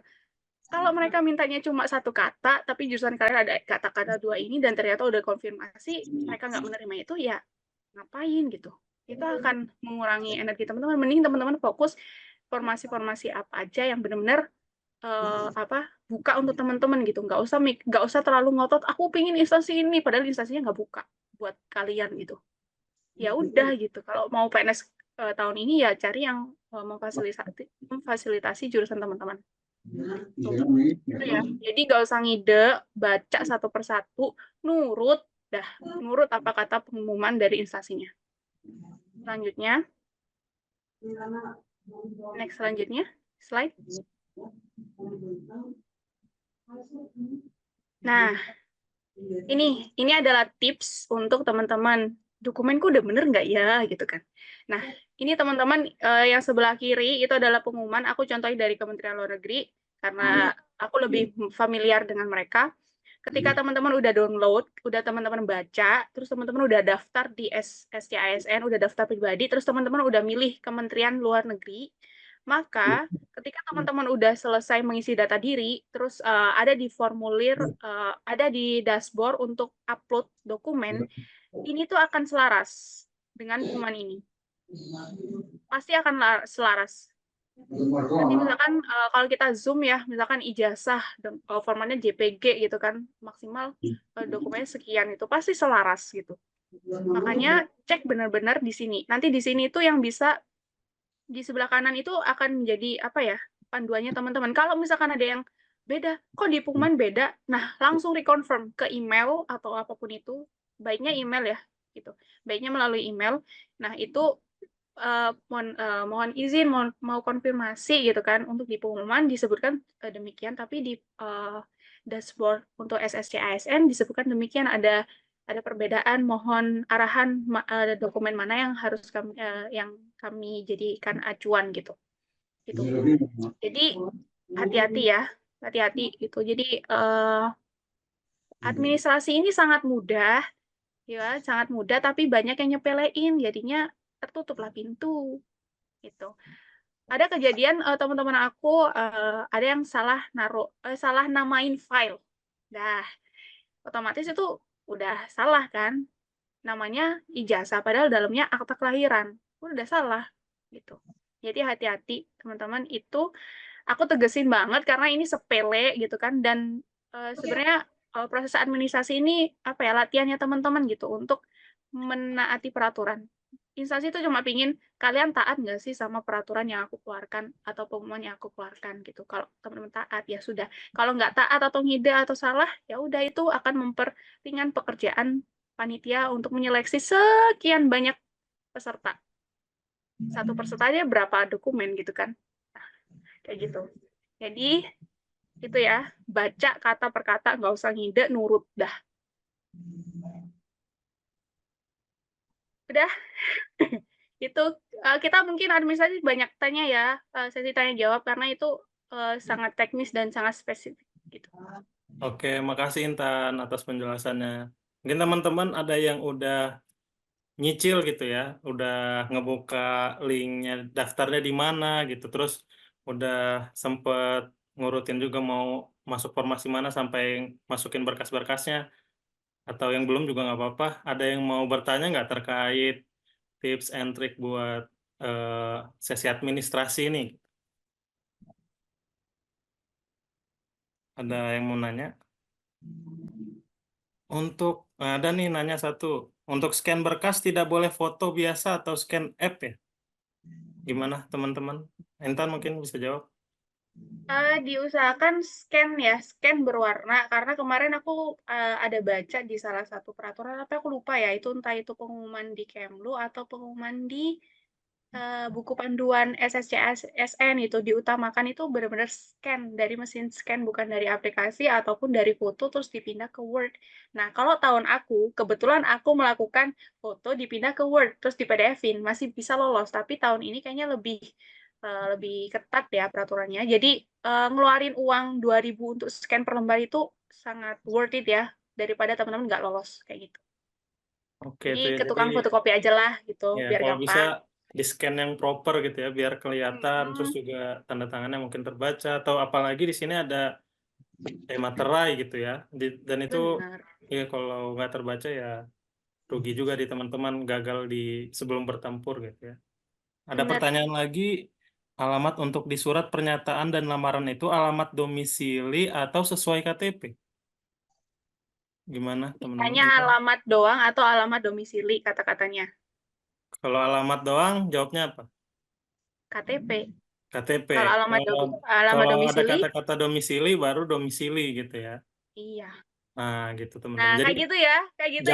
A: Kalau mereka mintanya cuma satu kata, tapi jurusan kalian ada kata-kata dua ini dan ternyata udah konfirmasi, mereka nggak menerima itu, ya ngapain gitu. Itu akan mengurangi energi teman-teman. Mending teman-teman fokus formasi-formasi apa aja yang benar-benar buka untuk teman-teman gitu. Nggak usah terlalu ngotot. Aku pingin instansi ini, padahal instansinya nggak buka buat kalian gitu. Ya udah gitu. Kalau mau PNS tahun ini ya cari yang memfasilitasi jurusan teman-teman. Gitu ya. Jadi nggak usah ngide, baca satu persatu, nurut apa kata pengumuman dari instansinya. Selanjutnya, slide. Nah, ini adalah tips untuk teman-teman. Dokumenku udah bener nggak ya, gitu kan. Nah, ini teman-teman yang sebelah kiri itu adalah pengumuman. Aku contohin dari Kementerian Luar Negeri, karena aku lebih familiar dengan mereka. Ketika teman-teman udah download, udah teman-teman baca, terus teman-teman udah daftar di SCASN, udah daftar pribadi, terus teman-teman udah milih Kementerian Luar Negeri, maka ketika teman-teman udah selesai mengisi data diri, terus ada di formulir, ada di dashboard untuk upload dokumen, ini tuh akan selaras dengan pengumuman ini. Pasti akan selaras. Nanti misalkan kalau kita zoom ya, misalkan ijazah formatnya JPG gitu kan, maksimal dokumennya sekian, itu pasti selaras gitu. Makanya cek benar-benar di sini. Nanti di sini itu yang bisa di sebelah kanan itu akan menjadi panduannya teman-teman. Kalau misalkan ada yang beda, kok di pengumuman beda, nah langsung reconfirm ke email atau apapun itu, baiknya email ya, gitu. Baiknya melalui email. Nah itu mohon izin, mau konfirmasi gitu kan, untuk di pengumuman disebutkan demikian, tapi di dashboard untuk SSC-ASN disebutkan demikian, ada perbedaan, mohon arahan dokumen mana yang harus kami jadikan acuan gitu. Jadi hati-hati ya, hati-hati gitu. Jadi administrasi ini sangat mudah, ya sangat mudah, tapi banyak yang nyepelein, jadinya tertutuplah pintu gitu. Ada kejadian teman-teman aku ada yang salah namain file. Dah, otomatis itu udah salah kan? Namanya ijazah padahal dalamnya akta kelahiran. Udah salah gitu. Jadi hati-hati teman-teman, itu aku tegesin banget karena ini sepele gitu kan, dan sebenarnya proses administrasi ini latihannya teman-teman gitu untuk menaati peraturan. Instansi itu cuma pingin kalian taat nggak sih sama peraturan yang aku keluarkan atau pengumuman yang aku keluarkan gitu. Kalau teman-teman taat ya sudah. Kalau nggak taat atau ngide atau salah, ya udah, itu akan memperringan pekerjaan panitia untuk menyeleksi sekian banyak peserta. Satu peserta aja berapa dokumen gitu kan. Nah, kayak gitu. Jadi itu ya, baca kata per kata, nggak usah ngide, nurut dah. Udah. Itu kita mungkin administrasi banyak tanya ya, sesi tanya jawab, karena itu sangat teknis dan sangat spesifik gitu.
B: Oke, makasih Intan atas penjelasannya. Mungkin teman-teman ada yang udah nyicil gitu ya, udah ngebuka linknya, daftarnya di mana gitu, terus udah sempet ngurutin juga mau masuk formasi mana sampai masukin berkas-berkasnya, atau yang belum juga nggak apa-apa. Ada yang mau bertanya nggak terkait tips and trick buat sesi administrasi ini? Ada yang mau nanya? Ada nih nanya satu. Untuk scan berkas tidak boleh foto biasa atau scan app ya? Gimana teman-teman? Intan mungkin bisa jawab.
A: Diusahakan scan berwarna, karena kemarin aku ada baca di salah satu peraturan, tapi aku lupa ya, itu entah itu pengumuman di Kemlu atau pengumuman di buku panduan SSC-ASN, itu diutamakan itu benar-benar scan dari mesin scan, bukan dari aplikasi ataupun dari foto terus dipindah ke Word. Nah, kalau tahun aku, kebetulan aku melakukan foto dipindah ke Word terus di PDF-in, masih bisa lolos, tapi tahun ini kayaknya lebih lebih ketat ya peraturannya. Jadi ngeluarin uang 2.000 untuk scan per lembar itu sangat worth it ya, daripada teman-teman nggak lolos kayak gitu.
B: Oke
A: Jadi
B: tuh ya,
A: ke tukang fotokopi aja lah gitu,
B: ya
A: biar
B: kalau
A: gampang.
B: bisa di scan yang proper gitu ya, biar kelihatan, terus
A: Mm-mm.
B: juga tanda tangannya mungkin terbaca, atau apalagi di sini ada materai gitu ya, dan itu
A: Benar.
B: ya kalau nggak terbaca ya rugi juga di teman-teman, gagal di sebelum bertempur gitu ya. Ada
A: Benar.
B: pertanyaan lagi, alamat untuk di surat pernyataan dan lamaran itu alamat domisili atau sesuai KTP? Gimana teman-teman?
A: Hanya alamat doang atau alamat domisili kata-katanya.
B: Kalau alamat doang, jawabnya apa?
A: KTP.
B: KTP.
A: Kalau alamat
B: Kalau ada
A: domisili,
B: kata-kata domisili, baru domisili gitu ya.
A: iya.
B: Nah, gitu
A: Nah,
B: teman-teman. Jadi
A: kayak gitu ya.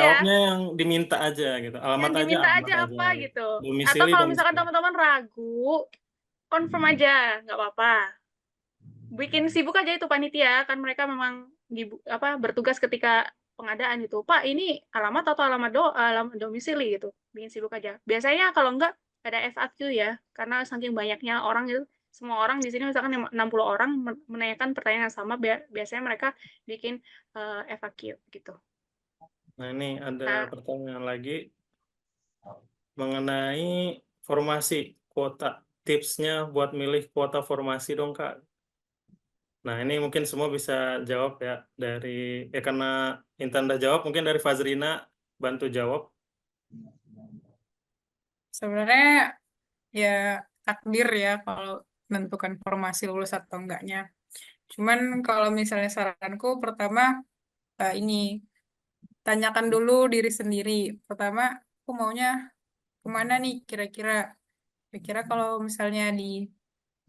B: jawabnya yang diminta aja gitu. Alamat
A: Yang
B: aja,
A: diminta
B: alamat
A: aja
B: aja
A: apa
B: gitu.
A: gitu. Atau
B: Domisili,
A: kalau misalkan
B: domisili.
A: teman-teman ragu, confirm aja, nggak apa-apa. Bikin sibuk aja itu panitia, kan mereka memang bertugas ketika pengadaan gitu. Pak, ini alamat atau alamat domisili gitu. Bikin sibuk aja. Biasanya kalau enggak ada FAQ ya, karena saking banyaknya orang itu, semua orang di sini misalkan 60 orang menanyakan pertanyaan yang sama, biasanya mereka bikin FAQ gitu.
B: Nah, ini ada
A: Nah,
B: pertanyaan lagi mengenai formasi kuota. Tipsnya buat milih kuota formasi dong, Kak. Nah, ini mungkin semua bisa jawab ya dari karena Intan udah jawab, mungkin dari Fazrina bantu jawab.
C: Sebenarnya ya takdir ya kalau menentukan formasi lulus atau enggaknya. Cuman kalau misalnya saranku pertama ini tanyakan dulu diri sendiri. Pertama, aku maunya kemana nih kira-kira? Kira-kira kalau misalnya di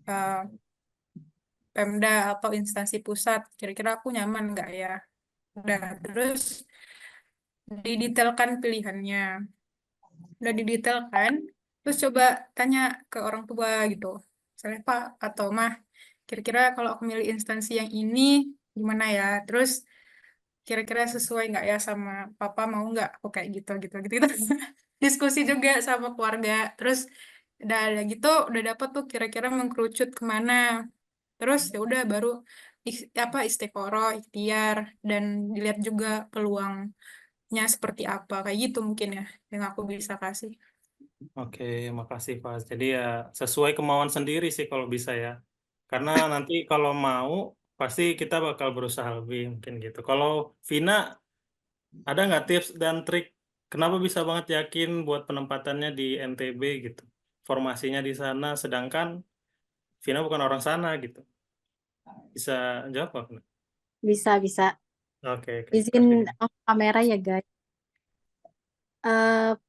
C: eh, Pemda atau instansi pusat, kira-kira aku nyaman nggak ya? Udah, terus didetailkan pilihannya. Udah didetailkan, terus coba tanya ke orang tua gitu. Misalnya, Pak atau Mah, kira-kira kalau aku milih instansi yang ini, gimana ya? Terus kira-kira sesuai nggak ya sama Papa, mau nggak aku kayak gitu, gitu, gitu, gitu. Diskusi juga sama keluarga. Terus udah ada gitu, udah dapet tuh kira-kira mengkerucut kemana. Terus ya udah baru istiqoroh, ikhtiar, dan dilihat juga peluangnya seperti apa. Kayak gitu mungkin ya yang aku bisa kasih.
B: Oke, makasih Faz. Jadi ya sesuai kemauan sendiri sih kalau bisa ya. Karena nanti kalau mau pasti kita bakal berusaha lebih mungkin gitu. Kalau Vina ada nggak tips dan trik kenapa bisa banget yakin buat penempatannya di NTB gitu? Formasinya di sana sedangkan Vina bukan orang sana gitu. Bisa jawab nggak, Vina?
D: Bisa, bisa.
B: Oke, oke.
D: Izin
B: Kasih.
D: off kamera ya, guys.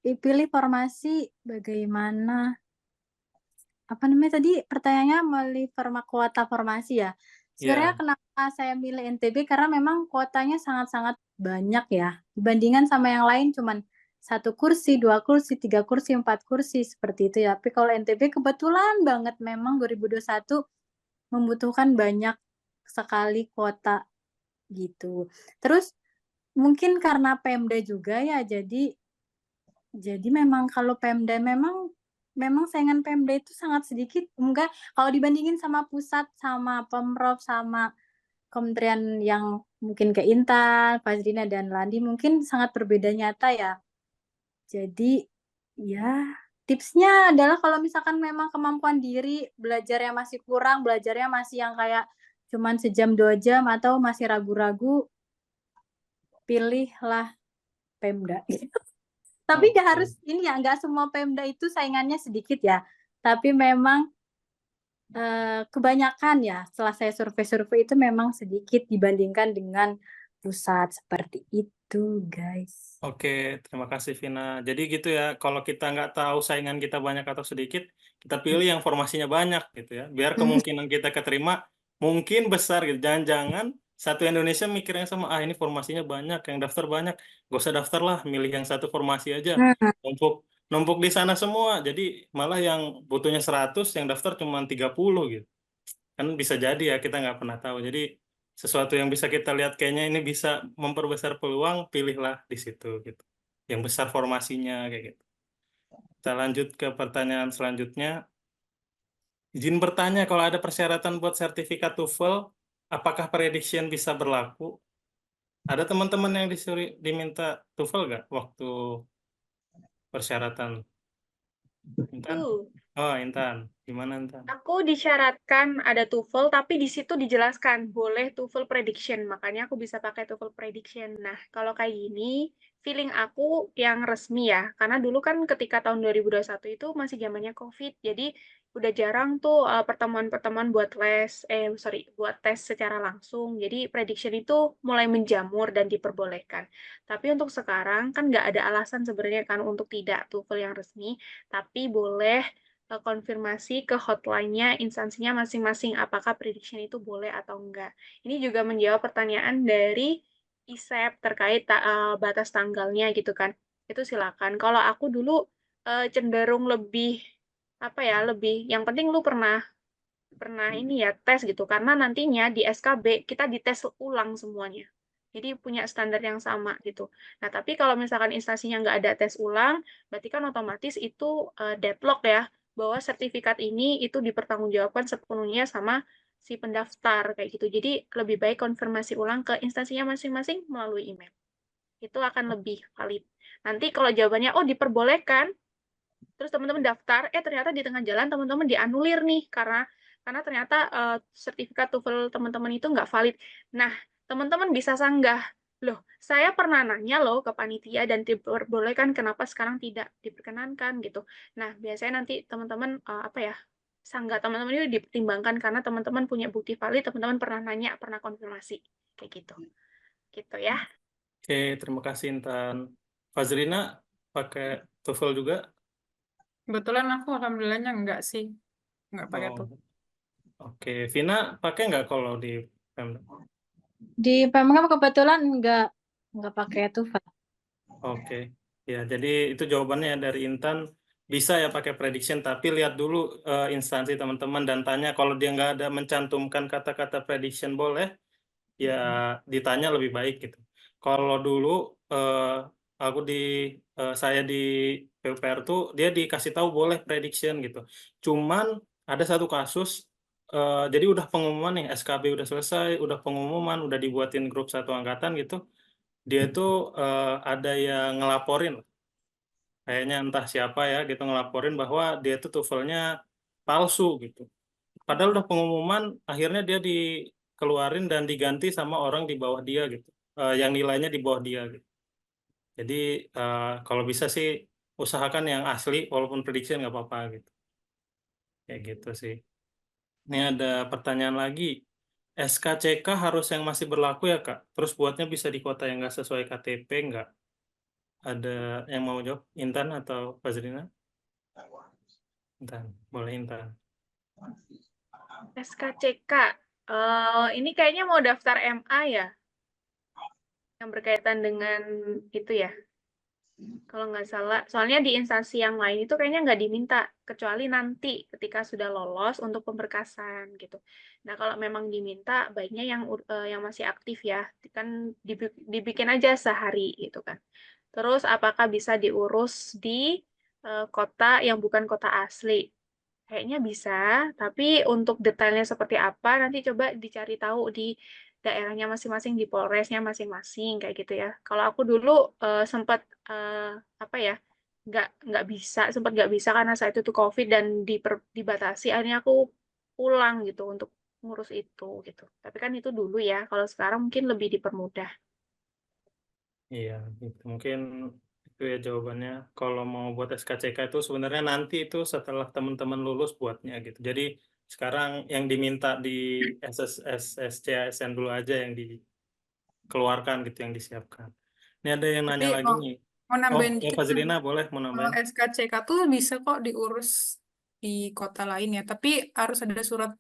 D: Pilih formasi bagaimana? Apa namanya tadi pertanyaannya milih kuota formasi ya? Sebenarnya
B: Iya,
D: kenapa saya milih NTB karena memang kuotanya sangat-sangat banyak ya. Dibandingkan sama yang lain cuman 1 kursi, 2 kursi, 3 kursi, 4 kursi seperti itu ya. Tapi kalau NTB kebetulan banget memang 2021 membutuhkan banyak sekali kuota gitu. Terus mungkin karena Pemda juga ya, jadi memang kalau Pemda memang saingan Pemda itu sangat sedikit. Enggak, kalau dibandingin sama pusat, sama Pemprov, sama kementerian yang mungkin ke Intan, Fazrina dan Landi mungkin sangat berbeda nyata ya. Jadi ya tipsnya adalah kalau misalkan memang kemampuan diri, belajarnya masih kurang, belajarnya masih yang kayak cuman sejam 2 jam atau masih ragu-ragu, pilihlah Pemda. Tapi nggak
B: oke.
D: harus ini ya, nggak semua Pemda itu saingannya sedikit ya. Tapi memang kebanyakan ya, setelah saya survei-survei itu memang sedikit dibandingkan dengan pusat seperti itu, guys.
B: Oke, terima kasih Vina. Jadi gitu ya, kalau kita nggak tahu saingan kita banyak atau sedikit, kita pilih yang formasinya banyak gitu ya. Biar kemungkinan kita keterima mungkin besar gitu. Jangan-jangan satu Indonesia mikirnya sama, ah ini formasinya banyak, yang daftar banyak. Gak usah daftar lah, milih yang satu formasi aja.
D: Nah,
B: Numpuk di sana semua. Jadi malah yang butuhnya 100, yang daftar cuma 30 gitu. Kan bisa jadi ya, kita nggak pernah tahu. Jadi sesuatu yang bisa kita lihat kayaknya ini bisa memperbesar peluang, pilihlah di situ gitu. Yang besar formasinya kayak gitu. Kita lanjut ke pertanyaan selanjutnya. Izin bertanya, kalau ada persyaratan buat sertifikat TOEFL, apakah prediction bisa berlaku? Ada teman-teman yang diminta TOEFL nggak waktu persyaratan? Intan?
A: Tuh.
B: Oh, Intan. Gimana, Intan?
A: Aku disyaratkan ada TOEFL, tapi di situ dijelaskan boleh TOEFL prediction, makanya aku bisa pakai TOEFL prediction. Nah, kalau kayak gini, feeling aku yang resmi ya, karena dulu kan ketika tahun 2021 itu masih zamannya COVID, jadi udah jarang tuh pertemuan-pertemuan buat tes secara langsung. Jadi prediction itu mulai menjamur dan diperbolehkan. Tapi untuk sekarang kan nggak ada alasan sebenarnya kan untuk tidak TOEFL yang resmi, tapi boleh konfirmasi ke hotline-nya instansinya masing-masing apakah prediction itu boleh atau enggak. Ini juga menjawab pertanyaan dari ISEP terkait batas tanggalnya gitu kan. Itu silakan. Kalau aku dulu cenderung lebih apa ya, lebih yang penting lu pernah pernah ini ya tes gitu karena nantinya di SKB kita dites ulang semuanya. Jadi punya standar yang sama gitu. Nah, tapi kalau misalkan instansinya nggak ada tes ulang, berarti kan otomatis itu deadlock ya, bahwa sertifikat ini itu dipertanggungjawabkan sepenuhnya sama si pendaftar kayak gitu. Jadi lebih baik konfirmasi ulang ke instansinya masing-masing melalui email. Itu akan lebih valid. Nanti kalau jawabannya, oh diperbolehkan, terus teman-teman daftar, ternyata di tengah jalan teman-teman dianulir nih karena ternyata sertifikat TOEFL teman-teman itu nggak valid. Nah, teman-teman bisa sanggah, loh, saya pernah nanya loh ke panitia dan diperbolehkan, kenapa sekarang tidak diperkenankan gitu. Nah, biasanya nanti teman-teman sanggah teman-teman itu dipertimbangkan karena teman-teman punya bukti valid, teman-teman pernah nanya, pernah konfirmasi kayak gitu. Gitu ya.
B: Oke, terima kasih, Intan. Fazrina pakai TOEFL juga?
C: Kebetulan aku alhamdulillahnya enggak sih. Enggak pakai
B: Oh,
C: tuh.
B: oke. Vina pakai nggak kalau di Pemda?
G: Di Pemkab kebetulan nggak pakai TOEFL.
B: Oke. Ya, jadi itu jawabannya dari Intan. Bisa ya pakai prediction, tapi lihat dulu instansi teman-teman dan tanya kalau dia nggak ada mencantumkan kata-kata prediction boleh, ya ditanya lebih baik gitu. Kalau dulu saya di PUPR tuh dia dikasih tahu boleh prediction gitu. Cuman ada satu kasus, jadi udah pengumuman nih, SKB udah selesai, udah pengumuman, udah dibuatin grup satu angkatan gitu. Dia tuh ada yang ngelaporin, kayaknya entah siapa ya gitu ngelaporin bahwa dia tuh TOEFL-nya palsu gitu. Padahal udah pengumuman, akhirnya dia dikeluarin dan diganti sama orang di bawah dia gitu, yang nilainya di bawah dia gitu. Jadi kalau bisa sih usahakan yang asli, walaupun prediction nggak apa-apa gitu. Kayak gitu sih. Ini ada pertanyaan lagi. SKCK harus yang masih berlaku ya Kak? Terus buatnya bisa di kota yang nggak sesuai KTP nggak? Ada yang mau jawab? Intan atau Fazrina? Intan, boleh Intan.
A: SKCK. Ini kayaknya mau daftar MA ya? Yang berkaitan dengan itu ya? Kalau nggak salah. Soalnya di instansi yang lain itu kayaknya nggak diminta. Kecuali nanti ketika sudah lolos untuk pemberkasan gitu. Nah, kalau memang diminta, baiknya yang masih aktif ya. Kan dibikin aja sehari gitu kan. Terus apakah bisa diurus di kota yang bukan kota asli? Kayaknya bisa, tapi untuk detailnya seperti apa nanti coba dicari tahu di daerahnya masing-masing, di Polresnya masing-masing kayak gitu ya. Kalau aku dulu sempat apa ya, sempat nggak bisa karena saat itu tuh COVID dan dibatasi, akhirnya aku pulang gitu untuk ngurus itu gitu. Tapi kan itu dulu ya, kalau sekarang mungkin lebih dipermudah.
B: Iya, gitu. Mungkin itu ya jawabannya. Kalau mau buat SKCK itu sebenarnya nanti itu setelah teman-teman lulus buatnya gitu. Jadi sekarang yang diminta di SSSCASN dulu aja yang dikeluarkan gitu, yang disiapkan. Ini ada yang
C: Tapi
B: nanya lagi nih.
C: mau
B: Oh,
C: nambahin
B: ya
C: dikit,
B: Fazrina boleh mau
C: kalau
B: nambahin.
C: SKCK tuh bisa kok diurus di kota lain ya. Tapi harus ada surat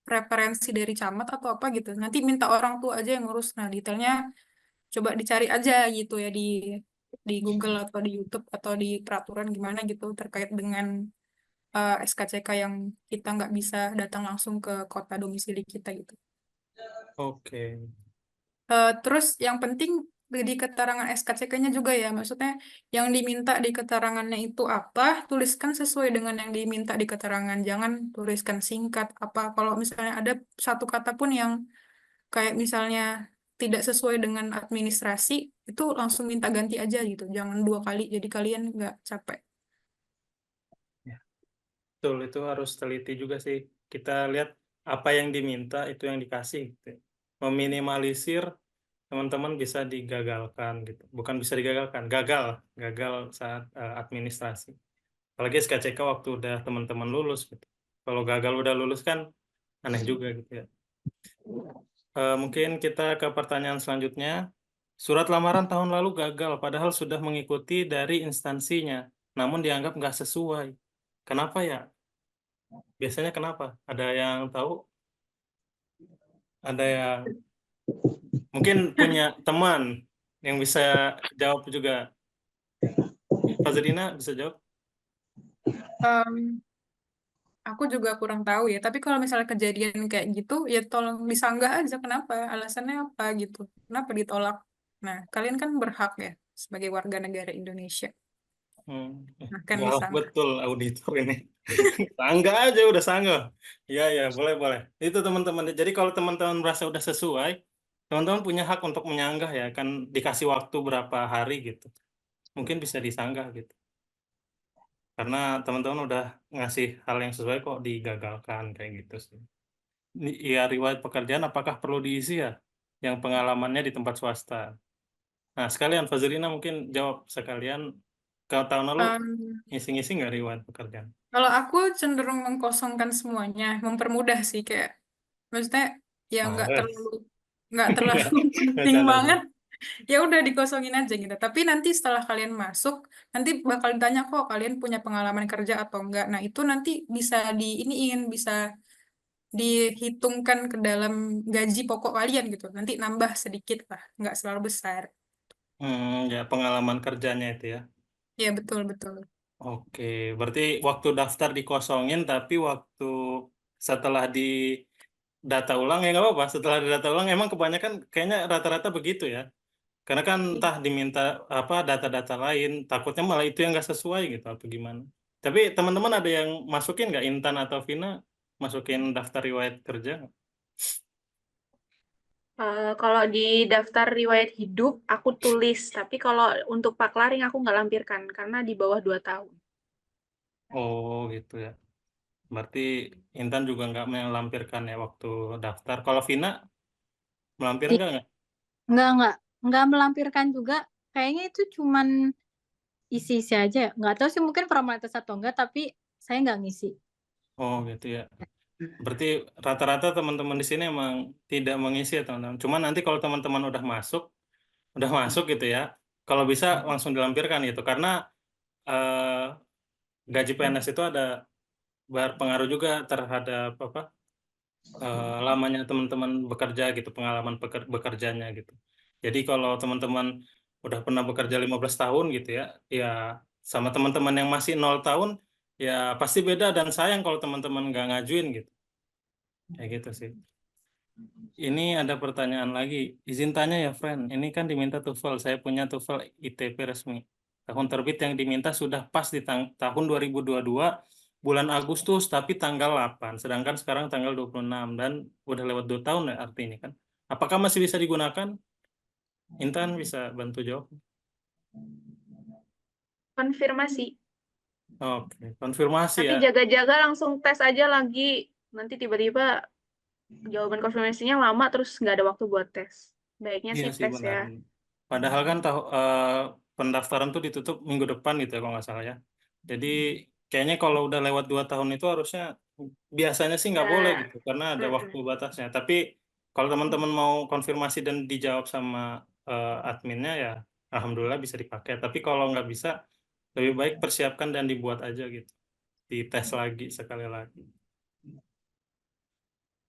C: preferensi dari camat atau apa gitu. Nanti minta orang tua aja yang ngurus. Nah, detailnya coba dicari aja gitu ya di Google atau di YouTube atau di peraturan gimana gitu terkait dengan SKCK yang kita nggak bisa datang langsung ke kota domisili kita gitu.
B: Oke.
C: Terus yang penting di keterangan SKCK-nya juga ya. Maksudnya yang diminta di keterangannya itu apa, tuliskan sesuai dengan yang diminta di keterangan. Jangan tuliskan singkat apa. Kalau misalnya ada satu kata pun yang kayak misalnya tidak sesuai dengan administrasi, itu langsung minta ganti aja gitu. Jangan 2 kali, jadi kalian nggak capek.
B: Ya, betul, itu harus teliti juga sih. Kita lihat apa yang diminta, itu yang dikasih gitu. Meminimalisir teman-teman bisa digagalkan gitu. Bukan bisa digagalkan, gagal saat administrasi. Apalagi SKCK waktu udah teman-teman lulus gitu. Kalau gagal udah lulus kan aneh juga gitu ya. Mungkin kita ke pertanyaan selanjutnya. Surat lamaran tahun lalu gagal, padahal sudah mengikuti dari instansinya, namun dianggap nggak sesuai. Kenapa ya? Biasanya kenapa? Ada yang tahu? Ada yang mungkin punya teman yang bisa jawab juga. Fazlina bisa jawab?
C: Em, aku juga kurang tahu ya. Tapi kalau misalnya kejadian kayak gitu, ya tolong disanggah aja. Kenapa? Alasannya apa gitu? Kenapa ditolak? Nah, kalian kan berhak ya sebagai warga negara Indonesia. Nah, kan
B: Galak
C: disanggah.
B: betul auditor ini. Sanggah aja udah sanggah. Iya ya, boleh. Itu teman-teman. Jadi kalau teman-teman merasa udah sesuai, teman-teman punya hak untuk menyanggah ya, kan dikasih waktu berapa hari gitu. Mungkin bisa disanggah gitu. Karena teman-teman udah ngasih hal yang sesuai kok digagalkan kayak gitu sih. Ya, riwayat pekerjaan apakah perlu diisi ya? Yang pengalamannya di tempat swasta. Nah, sekalian Fazlina mungkin jawab sekalian. Kalau tahun lalu
C: Em,
B: ngisi-ngisi nggak riwayat pekerjaan?
C: Kalau aku cenderung mengkosongkan semuanya, mempermudah sih kayak maksudnya ya
B: Males.
C: nggak terlalu penting
B: Bercanda.
C: banget. Ya udah dikosongin aja gitu. Tapi nanti setelah kalian masuk, nanti bakal ditanya kok kalian punya pengalaman kerja atau enggak. Nah, itu nanti bisa bisa dihitungkan ke dalam gaji pokok kalian gitu. Nanti nambah sedikit lah, nggak selalu besar.
B: Ya pengalaman kerjanya itu ya.
C: Ya betul betul.
B: Oke, berarti waktu daftar dikosongin, tapi waktu setelah di data ulang ya nggak apa-apa. Setelah di data ulang, emang kebanyakan kayaknya rata-rata begitu ya. Karena kan entah diminta apa data-data lain, takutnya malah itu yang nggak sesuai gitu atau gimana. Tapi teman-teman ada yang masukin nggak, Intan atau Vina masukin daftar riwayat kerja nggak?
A: Kalau di daftar riwayat hidup aku tulis, tapi kalau untuk paklaring aku nggak lampirkan karena di bawah 2 tahun.
B: Oh gitu ya. Berarti Intan juga nggak melampirkan ya waktu daftar. Kalau Vina melampirkan nggak?
G: Nggak melampirkan juga. Kayaknya itu cuman isi-isi aja ya. Nggak tahu sih mungkin formalitas atau enggak, tapi saya nggak ngisi.
B: Oh gitu ya. Berarti rata-rata teman-teman di sini emang tidak mengisi ya teman-teman. Cuman nanti kalau teman-teman udah masuk gitu ya, kalau bisa langsung dilampirkan gitu. Karena eh, gaji PNS itu ada berpengaruh juga terhadap apa lamanya teman-teman bekerja gitu, pengalaman bekerjanya gitu. Jadi kalau teman-teman udah pernah bekerja 15 tahun gitu ya, ya sama teman-teman yang masih 0 tahun, ya pasti beda dan sayang kalau teman-teman nggak ngajuin gitu. Kayak gitu sih. Ini ada pertanyaan lagi. Izin tanya ya, friend. Ini kan diminta TOEFL. Saya punya TOEFL ITP resmi. Tahun terbit yang diminta sudah pas di tahun 2022, bulan Agustus, tapi tanggal 8. Sedangkan sekarang tanggal 26. Dan udah lewat 2 tahun ya artinya kan. Apakah masih bisa digunakan? Intan bisa bantu jawab?
A: Konfirmasi.
B: Oke, konfirmasi
A: Tapi
B: ya.
A: jaga-jaga langsung tes aja lagi. Nanti tiba-tiba jawaban konfirmasinya lama terus nggak ada waktu buat tes. Baiknya
B: Iya
A: sih
B: sih
A: tes
B: benar.
A: ya.
B: Padahal kan pendaftaran tuh ditutup minggu depan gitu ya kalau nggak salah ya. Jadi kayaknya kalau udah lewat 2 tahun itu harusnya biasanya sih nggak boleh
A: Nah,
B: gitu karena ada waktu
A: mm-mm.
B: batasnya. Tapi kalau teman-teman mau konfirmasi dan dijawab sama adminnya ya alhamdulillah bisa dipakai. Tapi kalau nggak bisa lebih baik persiapkan dan dibuat aja gitu. Dites lagi sekali lagi.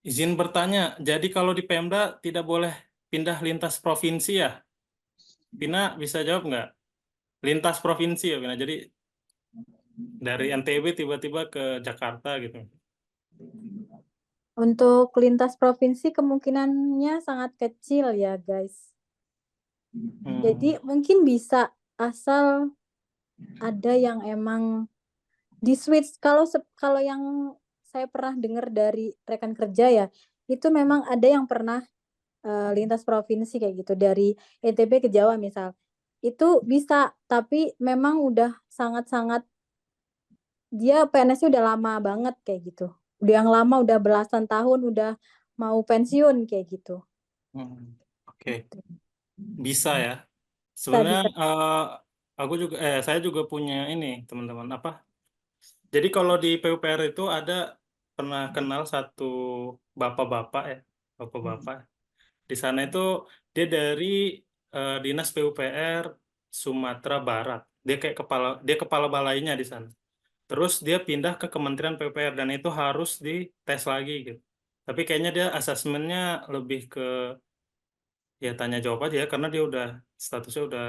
B: Izin bertanya, jadi kalau di Pemda tidak boleh pindah lintas provinsi ya? Pina bisa jawab nggak? Lintas provinsi ya, Pina. Jadi dari NTB tiba-tiba ke Jakarta gitu.
G: Untuk lintas provinsi kemungkinannya sangat kecil ya, guys. Jadi mungkin bisa asal ada yang emang di switch. Kalau yang saya pernah dengar dari rekan kerja ya, itu memang ada yang pernah lintas provinsi kayak gitu dari NTB ke Jawa misal. Itu bisa, tapi memang udah sangat-sangat dia PNS-nya udah lama banget kayak gitu. Udah yang lama, udah belasan tahun, udah mau pensiun kayak gitu.
B: Oke, bisa ya.
G: Bisa,
B: Sebenarnya
G: bisa.
B: saya juga punya ini teman-teman apa? Jadi kalau di PUPR itu ada pernah kenal satu bapak-bapak ya, bapak-bapak. Di sana itu dia dari dinas PUPR Sumatera Barat. Dia kepala balainya di sana. Terus dia pindah ke Kementerian PUPR dan itu harus dites lagi gitu. Tapi kayaknya dia asesmennya lebih ke ya tanya jawab aja ya karena dia udah statusnya udah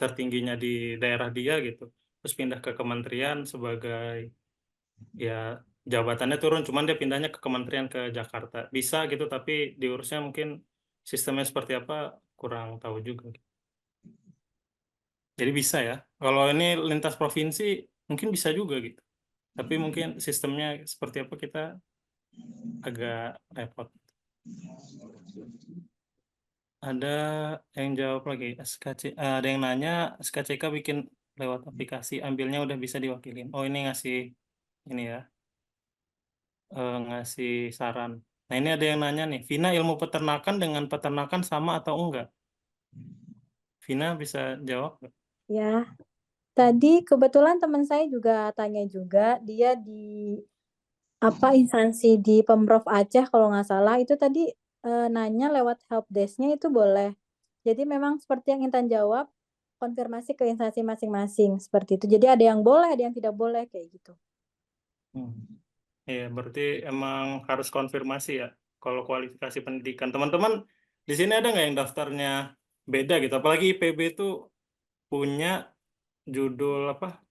B: tertingginya di daerah dia gitu. Terus pindah ke kementerian sebagai ya jabatannya turun, cuman dia pindahnya ke kementerian ke Jakarta. Bisa gitu, tapi diurusnya mungkin sistemnya seperti apa kurang tahu juga. Jadi bisa ya. Kalau ini lintas provinsi mungkin bisa juga gitu. Tapi mungkin sistemnya seperti apa kita agak repot. Ada yang jawab lagi, ada yang nanya SKCK bikin lewat aplikasi, ambilnya udah bisa diwakilin. Oh ini ngasih ini ya, ngasih saran. Nah ini ada yang nanya nih, Vina ilmu peternakan dengan peternakan sama atau enggak? Vina bisa jawab nggak?
G: Ya, tadi kebetulan teman saya juga tanya juga, dia di instansi di Pemprov Aceh kalau nggak salah, itu tadi nanya lewat helpdesk-nya itu boleh. Jadi memang seperti yang Intan jawab, konfirmasi ke instansi masing-masing seperti itu. Jadi ada yang boleh, ada yang tidak boleh kayak gitu.
B: Iya, berarti emang harus konfirmasi ya. Kalau kualifikasi pendidikan, teman-teman di sini ada nggak yang daftarnya beda gitu? Apalagi IPB itu punya judul apa?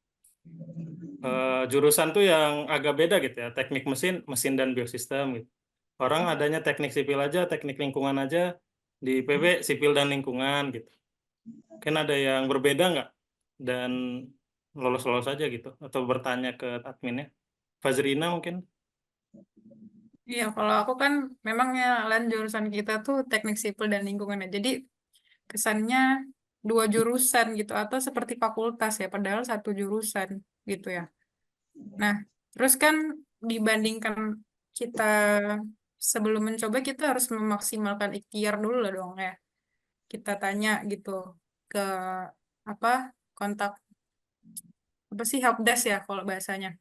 B: Jurusan tuh yang agak beda gitu ya, teknik mesin, mesin dan biosistem gitu. Orang adanya teknik sipil aja, teknik lingkungan aja, di IPB sipil dan lingkungan gitu. Kan ada yang berbeda nggak? Dan lolos-lolos aja gitu, atau bertanya ke adminnya. Fazrina mungkin?
C: Iya, kalau aku kan memangnya jurusan kita tuh teknik sipil dan lingkungan ya. Jadi kesannya dua jurusan gitu atau seperti fakultas ya, padahal satu jurusan gitu ya. Nah, terus kan dibandingkan kita sebelum mencoba kita harus memaksimalkan ikhtiar dulu lah dong ya. Kita tanya gitu ke kontak helpdesk ya kalau bahasanya.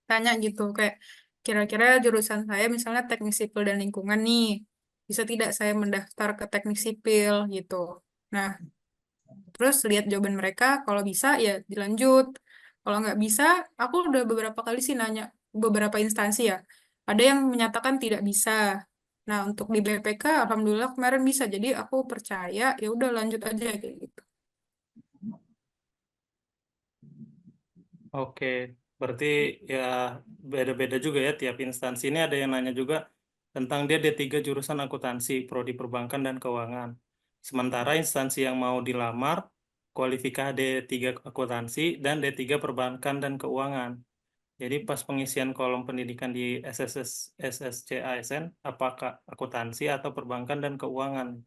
C: Tanya gitu kayak kira-kira jurusan saya misalnya teknik sipil dan lingkungan nih, bisa tidak saya mendaftar ke teknik sipil gitu. Nah, terus lihat jawaban mereka, kalau bisa ya dilanjut. Kalau nggak bisa, aku udah beberapa kali sih nanya beberapa instansi ya. Ada yang menyatakan tidak bisa. Nah, untuk di BPK, alhamdulillah kemarin bisa. Jadi aku percaya, ya udah lanjut aja kayak gitu.
B: Oke, berarti ya beda-beda juga ya tiap instansi. Ini ada yang nanya juga tentang dia D3 jurusan akuntansi, prodi perbankan dan keuangan. Sementara instansi yang mau dilamar kualifikasi D3 akuntansi dan D3 perbankan dan keuangan. Jadi pas pengisian kolom pendidikan di SSC-ASN, apakah akuntansi atau perbankan dan keuangan?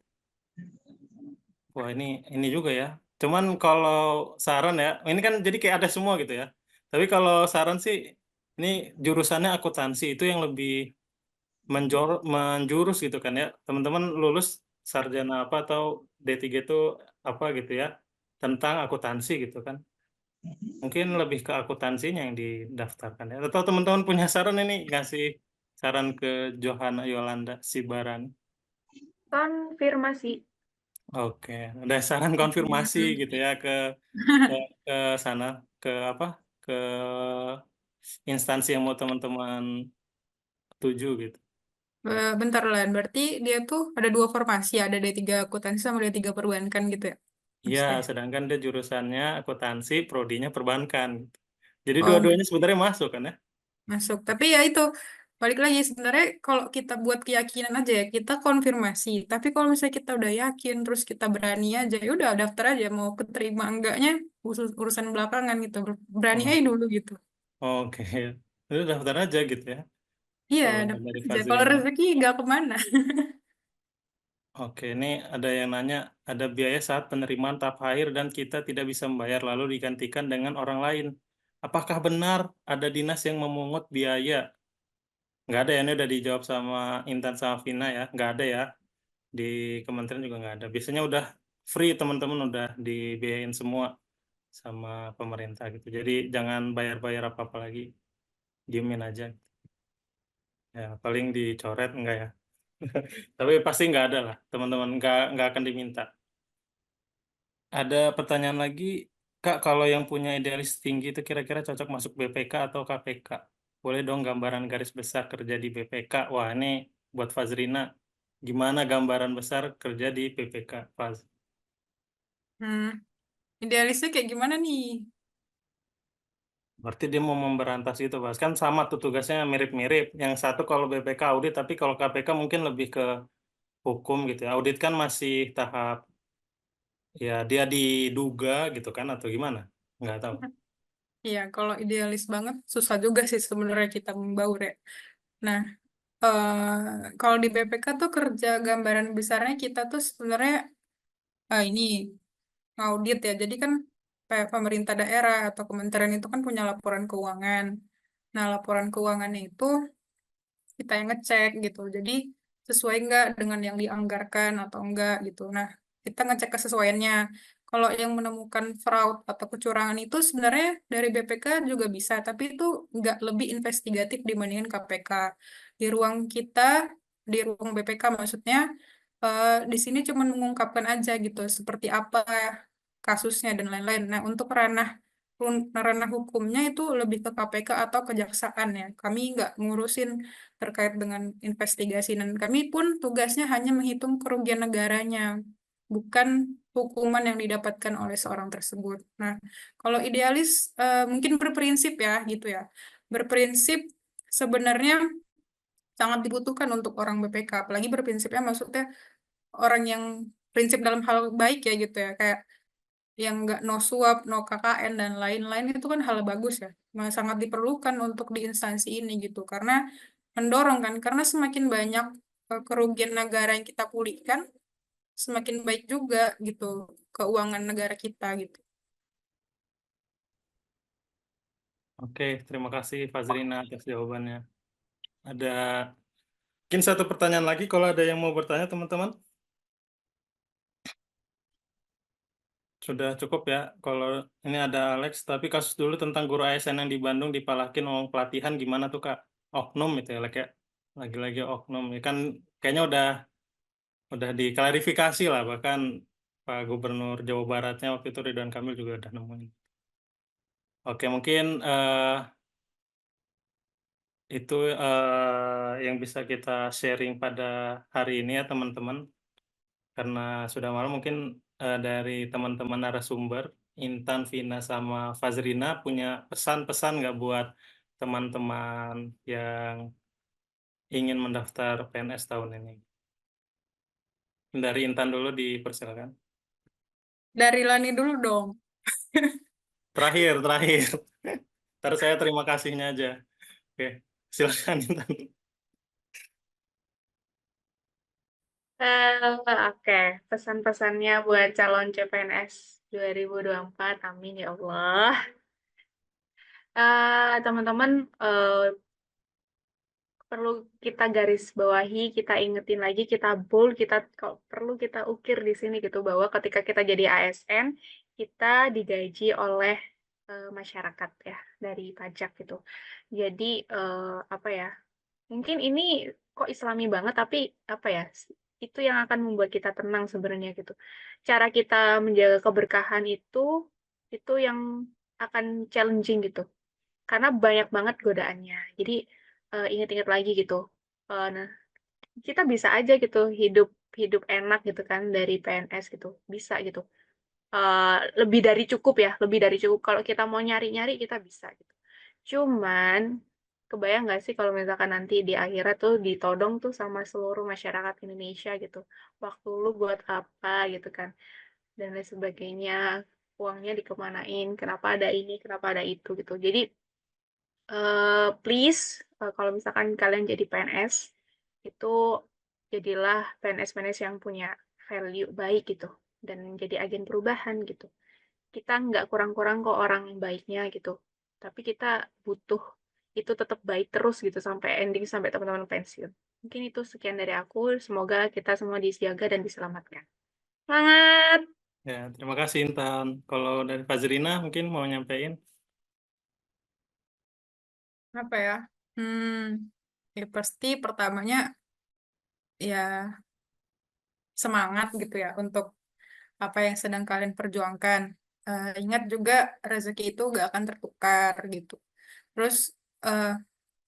B: Wah ini juga ya. Cuman kalau saran ya, ini kan jadi kayak ada semua gitu ya. Tapi kalau saran sih, ini jurusannya akuntansi itu yang lebih menjurus gitu kan ya. Teman-teman lulus sarjana apa atau D3 itu apa gitu ya, tentang akuntansi gitu kan. Mungkin lebih ke akuntansinya yang didaftarkan ya. Atau teman-teman punya saran ini, ngasih saran ke Johanna Yolanda Sibaran.
A: Konfirmasi.
B: Oke, ada saran konfirmasi gitu ya ke sana ke ke instansi yang mau teman-teman tuju gitu.
C: Bentar lah, berarti dia tuh ada dua formasi, ada D3 akuntansi sama D3 perbankan gitu ya?
B: Iya,
C: Maksudnya.
B: sedangkan dia jurusannya akuntansi, prodinya perbankan. Jadi
C: Oh,
B: dua-duanya sebenarnya masuk kan ya?
C: masuk. Tapi ya itu, balik lagi sebenarnya kalau kita buat keyakinan aja ya, kita konfirmasi. Tapi kalau misalnya kita udah yakin, terus kita berani aja, ya udah daftar aja, mau keterima enggaknya urusan belakangan gitu. Berani
B: Oh,
C: aja dulu gitu.
B: oke. Itu daftar aja gitu ya.
C: Iya,
B: Kalau
C: daftar
B: dari
C: aja. Kalau
B: Fazrina.
C: rezeki nggak kemana.
B: Oke, ini ada yang nanya, ada biaya saat penerimaan tahap akhir dan kita tidak bisa membayar lalu digantikan dengan orang lain. Apakah benar ada dinas yang memungut biaya? Nggak ada ya, ini udah dijawab sama Intan sama Vina ya. Nggak ada ya, di kementerian juga nggak ada. Biasanya udah free, teman-teman udah dibiayain semua sama pemerintah gitu. Jadi jangan bayar-bayar apa-apa lagi, diemin aja. Ya, paling dicoret enggak ya. Tapi pasti nggak ada lah, teman-teman. Nggak akan diminta. Ada pertanyaan lagi, Kak, kalau yang punya idealis tinggi itu kira-kira cocok masuk BPK atau KPK? Boleh dong gambaran garis besar kerja di BPK? Wah, ini buat Fazrina. Gimana gambaran besar kerja di BPK, Faz?
C: Idealisnya kayak gimana nih?
B: Berarti dia mau memberantas itu, Faz. Kan sama tuh tugasnya mirip-mirip. Yang satu kalau BPK audit, tapi kalau KPK mungkin lebih ke hukum gitu ya. Audit kan masih tahap, ya dia diduga gitu kan, atau gimana? Nggak tahu.
C: Iya, kalau idealis banget susah juga sih sebenarnya kita membaur ya. Nah, kalau di BPK tuh kerja gambaran besarnya kita tuh sebenarnya ini audit ya. Jadi kan kayak pemerintah daerah atau kementerian itu kan punya laporan keuangan. Nah, laporan keuangannya itu kita yang ngecek gitu. Jadi sesuai nggak dengan yang dianggarkan atau enggak gitu. Nah, kita ngecek kesesuaiannya. Kalau yang menemukan fraud atau kecurangan itu sebenarnya dari BPK juga bisa, tapi itu nggak lebih investigatif dibandingin KPK. Di ruang kita, di ruang BPK maksudnya, di sini cuma mengungkapkan aja gitu, seperti apa kasusnya dan lain-lain. Nah, untuk ranah hukumnya itu lebih ke KPK atau kejaksaan ya. Kami nggak ngurusin terkait dengan investigasi dan kami pun tugasnya hanya menghitung kerugian negaranya, bukan hukuman yang didapatkan oleh seorang tersebut. Nah, kalau idealis mungkin berprinsip ya gitu ya. Berprinsip sebenarnya sangat dibutuhkan untuk orang BPK, apalagi berprinsipnya maksudnya orang yang prinsip dalam hal baik ya gitu ya, kayak yang nggak no suap, no KKN, dan lain-lain itu kan hal bagus ya. Sangat diperlukan untuk di instansi ini gitu. Karena mendorong kan, karena semakin banyak kerugian negara yang kita pulihkan, semakin baik juga gitu keuangan negara kita gitu.
B: Oke, terima kasih Fazrina atas jawabannya. Ada mungkin satu pertanyaan lagi kalau ada yang mau bertanya, teman-teman. Sudah cukup ya. Kalau ini ada Alex, tapi kasus dulu tentang guru ASN yang di Bandung dipalakin uang pelatihan gimana tuh, Kak? Oknum itu ya, kayak lagi-lagi oknum. Ya kan kayaknya udah diklarifikasi lah, bahkan Pak Gubernur Jawa Baratnya waktu itu Ridwan Kamil juga udah nemuin. Oke, mungkin itu yang bisa kita sharing pada hari ini ya, teman-teman. Karena sudah malam, mungkin dari teman-teman narasumber, Intan, Vina, sama Fazrina punya pesan-pesan nggak buat teman-teman yang ingin mendaftar PNS tahun ini? Dari Intan dulu, dipersilakan.
C: Dari Lani dulu dong.
B: Terakhir. Ntar saya terima kasihnya aja. Oke, silakan Intan.
A: Oke, pesan-pesannya buat calon CPNS 2024, amin ya Allah. Teman-teman, perlu kita garis bawahi, kita ingetin lagi, kita bold, perlu kita ukir di sini gitu, bahwa ketika kita jadi ASN, kita digaji oleh masyarakat ya, dari pajak gitu. Jadi, apa ya, mungkin ini kok islami banget, tapi apa ya, itu yang akan membuat kita tenang sebenarnya gitu. Cara kita menjaga keberkahan itu yang akan challenging gitu. Karena banyak banget godaannya. Jadi ingat-ingat lagi gitu. Nah, kita bisa aja gitu hidup hidup enak gitu kan dari PNS gitu. Bisa gitu. Lebih dari cukup ya, lebih dari cukup. Kalau kita mau nyari-nyari kita bisa gitu. Cuman kebayang nggak sih kalau misalkan nanti di akhirat tuh ditodong tuh sama seluruh masyarakat Indonesia gitu. Waktu lu buat apa gitu kan. Dan lain sebagainya. Uangnya dikemanain, kenapa ada ini, kenapa ada itu gitu. Jadi please kalau misalkan kalian jadi PNS itu jadilah PNS-PNS yang punya value baik gitu dan jadi agen perubahan gitu. Kita nggak kurang-kurang kok orang baiknya gitu. Tapi kita butuh itu tetap baik terus gitu sampai ending sampai teman-teman pensiun. Mungkin itu sekian dari aku. Semoga kita semua dijaga dan diselamatkan. Semangat!
B: Ya, terima kasih Intan. Kalau dari Fazrina mungkin mau nyampein.
C: Apa ya? Ya pasti pertamanya ya semangat gitu ya untuk apa yang sedang kalian perjuangkan. Ingat juga rezeki itu gak akan tertukar gitu. Terus eh,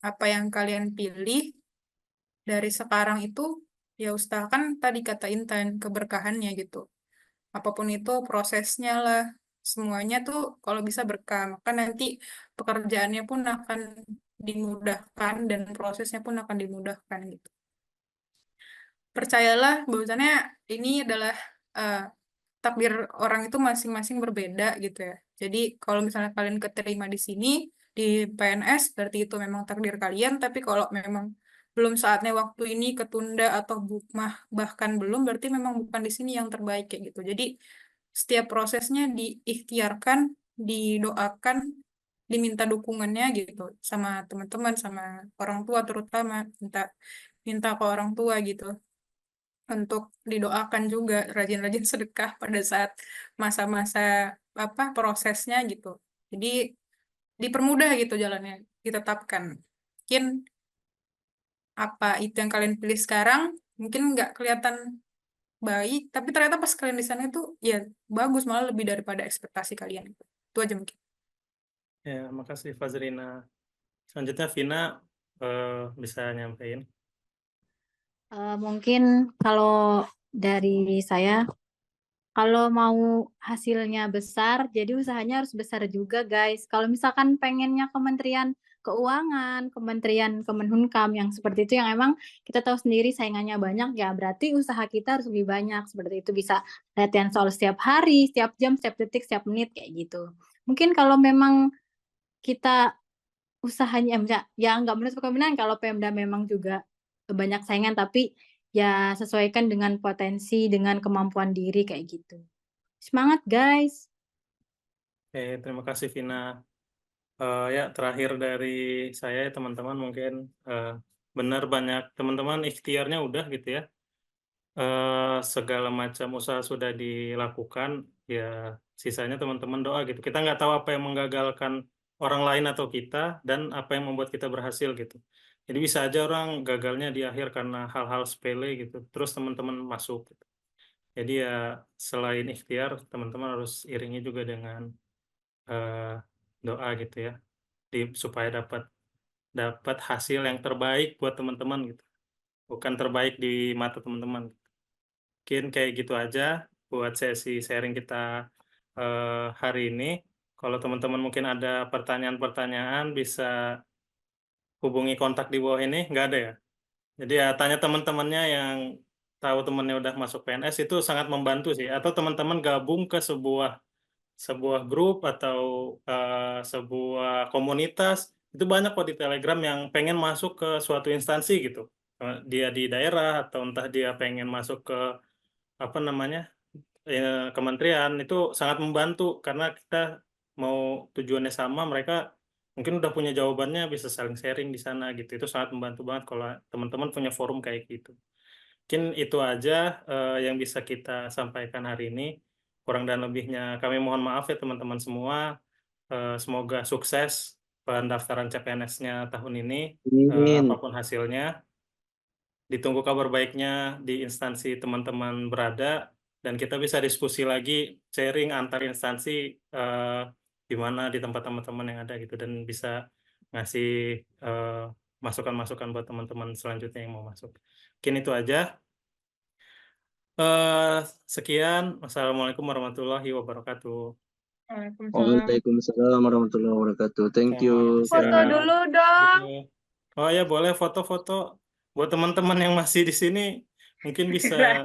C: apa yang kalian pilih dari sekarang itu ya usahakan tadi kata Intan keberkahannya gitu. Apapun itu prosesnya lah, semuanya tuh kalau bisa berkah, maka nanti pekerjaannya pun akan dimudahkan dan prosesnya pun akan dimudahkan gitu. Percayalah bahwasannya ini adalah eh, takdir orang itu masing-masing berbeda gitu ya. Jadi kalau misalnya kalian keterima di sini di PNS berarti itu memang takdir kalian, tapi kalau memang belum saatnya waktu ini ketunda atau bahkan belum berarti memang bukan di sini yang terbaik kayak gitu. Jadi setiap prosesnya diikhtiarkan, didoakan, diminta dukungannya gitu sama teman-teman, sama orang tua terutama minta minta ke orang tua gitu untuk didoakan juga rajin-rajin sedekah pada saat masa-masa apa prosesnya gitu. Jadi dipermudah gitu jalannya, ditetapkan. Mungkin apa itu yang kalian pilih sekarang mungkin nggak kelihatan baik, tapi ternyata pas kalian di sana itu ya bagus malah lebih daripada ekspektasi kalian. Itu aja mungkin.
B: Ya, makasih Fazrina. Selanjutnya Vina bisa nyampein.
D: Mungkin kalau dari saya, kalau mau hasilnya besar, jadi usahanya harus besar juga, guys. Kalau misalkan pengennya Kementerian Keuangan, Kementerian Kemenhumkam yang seperti itu, yang emang kita tahu sendiri saingannya banyak, ya berarti usaha kita harus lebih banyak. Seperti itu bisa latihan soal setiap hari, setiap jam, setiap detik, setiap menit, kayak gitu. Mungkin kalau memang kita usahanya ya nggak menutup kemungkinan kalau Pemda memang juga banyak saingan, tapi ya sesuaikan dengan potensi, dengan kemampuan diri kayak gitu. Semangat guys.
B: Oke, terima kasih Vina. Ya, terakhir dari saya teman-teman mungkin benar banyak teman-teman ikhtiarnya udah gitu ya. Segala macam usaha sudah dilakukan, ya sisanya teman-teman doa gitu. Kita nggak tahu apa yang menggagalkan orang lain atau kita dan apa yang membuat kita berhasil gitu. Jadi bisa aja orang gagalnya di akhir karena hal-hal sepele gitu. Terus teman-teman masuk gitu. Jadi ya selain ikhtiar, teman-teman harus iringi juga dengan doa gitu ya, supaya dapat hasil yang terbaik buat teman-teman gitu, bukan terbaik di mata teman-teman. Mungkin kayak gitu aja buat sesi sharing kita hari ini. Kalau teman-teman mungkin ada pertanyaan-pertanyaan bisa hubungi kontak di bawah ini, nggak ada ya? Jadi ya tanya teman-temannya yang tahu temannya udah masuk PNS itu sangat membantu sih. Atau teman-teman gabung ke sebuah sebuah grup atau sebuah komunitas, itu banyak kok di Telegram yang pengen masuk ke suatu instansi gitu. Dia di daerah atau entah dia pengen masuk ke apa namanya kementerian, itu sangat membantu karena kita mau tujuannya sama, mereka mungkin udah punya jawabannya, bisa saling sharing di sana gitu. Itu sangat membantu banget kalau teman-teman punya forum kayak gitu. Mungkin itu aja yang bisa kita sampaikan hari ini. Kurang dan lebihnya kami mohon maaf ya teman-teman semua. Semoga sukses pendaftaran CPNS-nya tahun ini,
F: Amin.
B: apapun hasilnya. Ditunggu kabar baiknya di instansi teman-teman berada, dan kita bisa diskusi lagi, sharing antar instansi di mana di tempat teman-teman yang ada gitu, dan bisa ngasih masukan-masukan buat teman-teman selanjutnya yang mau masuk. Mungkin itu aja. Sekian. Wassalamualaikum warahmatullahi wabarakatuh.
C: Waalaikumsalam.
F: Waalaikumsalam warahmatullahi wabarakatuh. Thank you.
B: Makasih
A: Foto
B: ya.
A: dulu dong.
B: Oh ya, boleh foto-foto. Buat teman-teman yang masih di sini, mungkin bisa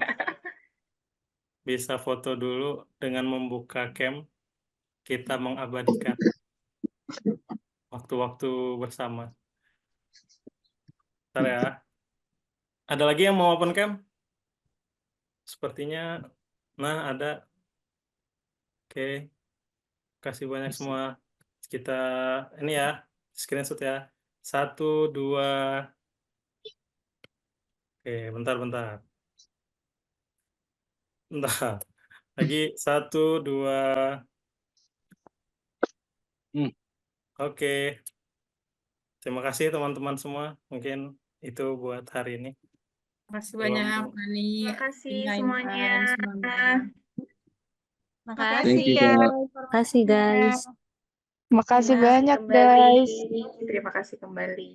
B: foto dulu dengan membuka cam. Kita mengabadikan waktu-waktu bersama. Bentar ya. Ada lagi yang mau open cam? Sepertinya, nah ada. Oke, kasih banyak semua. Kita ini ya, screenshot ya. 1, 2. Oke, bentar. Bentar. Lagi 1, 2. Oke. Terima kasih teman-teman semua. Mungkin itu buat hari ini.
C: Makasih banyak,
B: Belum.
C: Nani.
A: Makasih
C: Tina,
A: semuanya.
C: Intan, semuanya.
G: Makasih
F: Thank you,
G: ya.
F: Kak.
G: Makasih guys.
H: Makasih
A: Terima kasih
H: banyak
A: kembali.
H: guys.
A: Terima kasih kembali.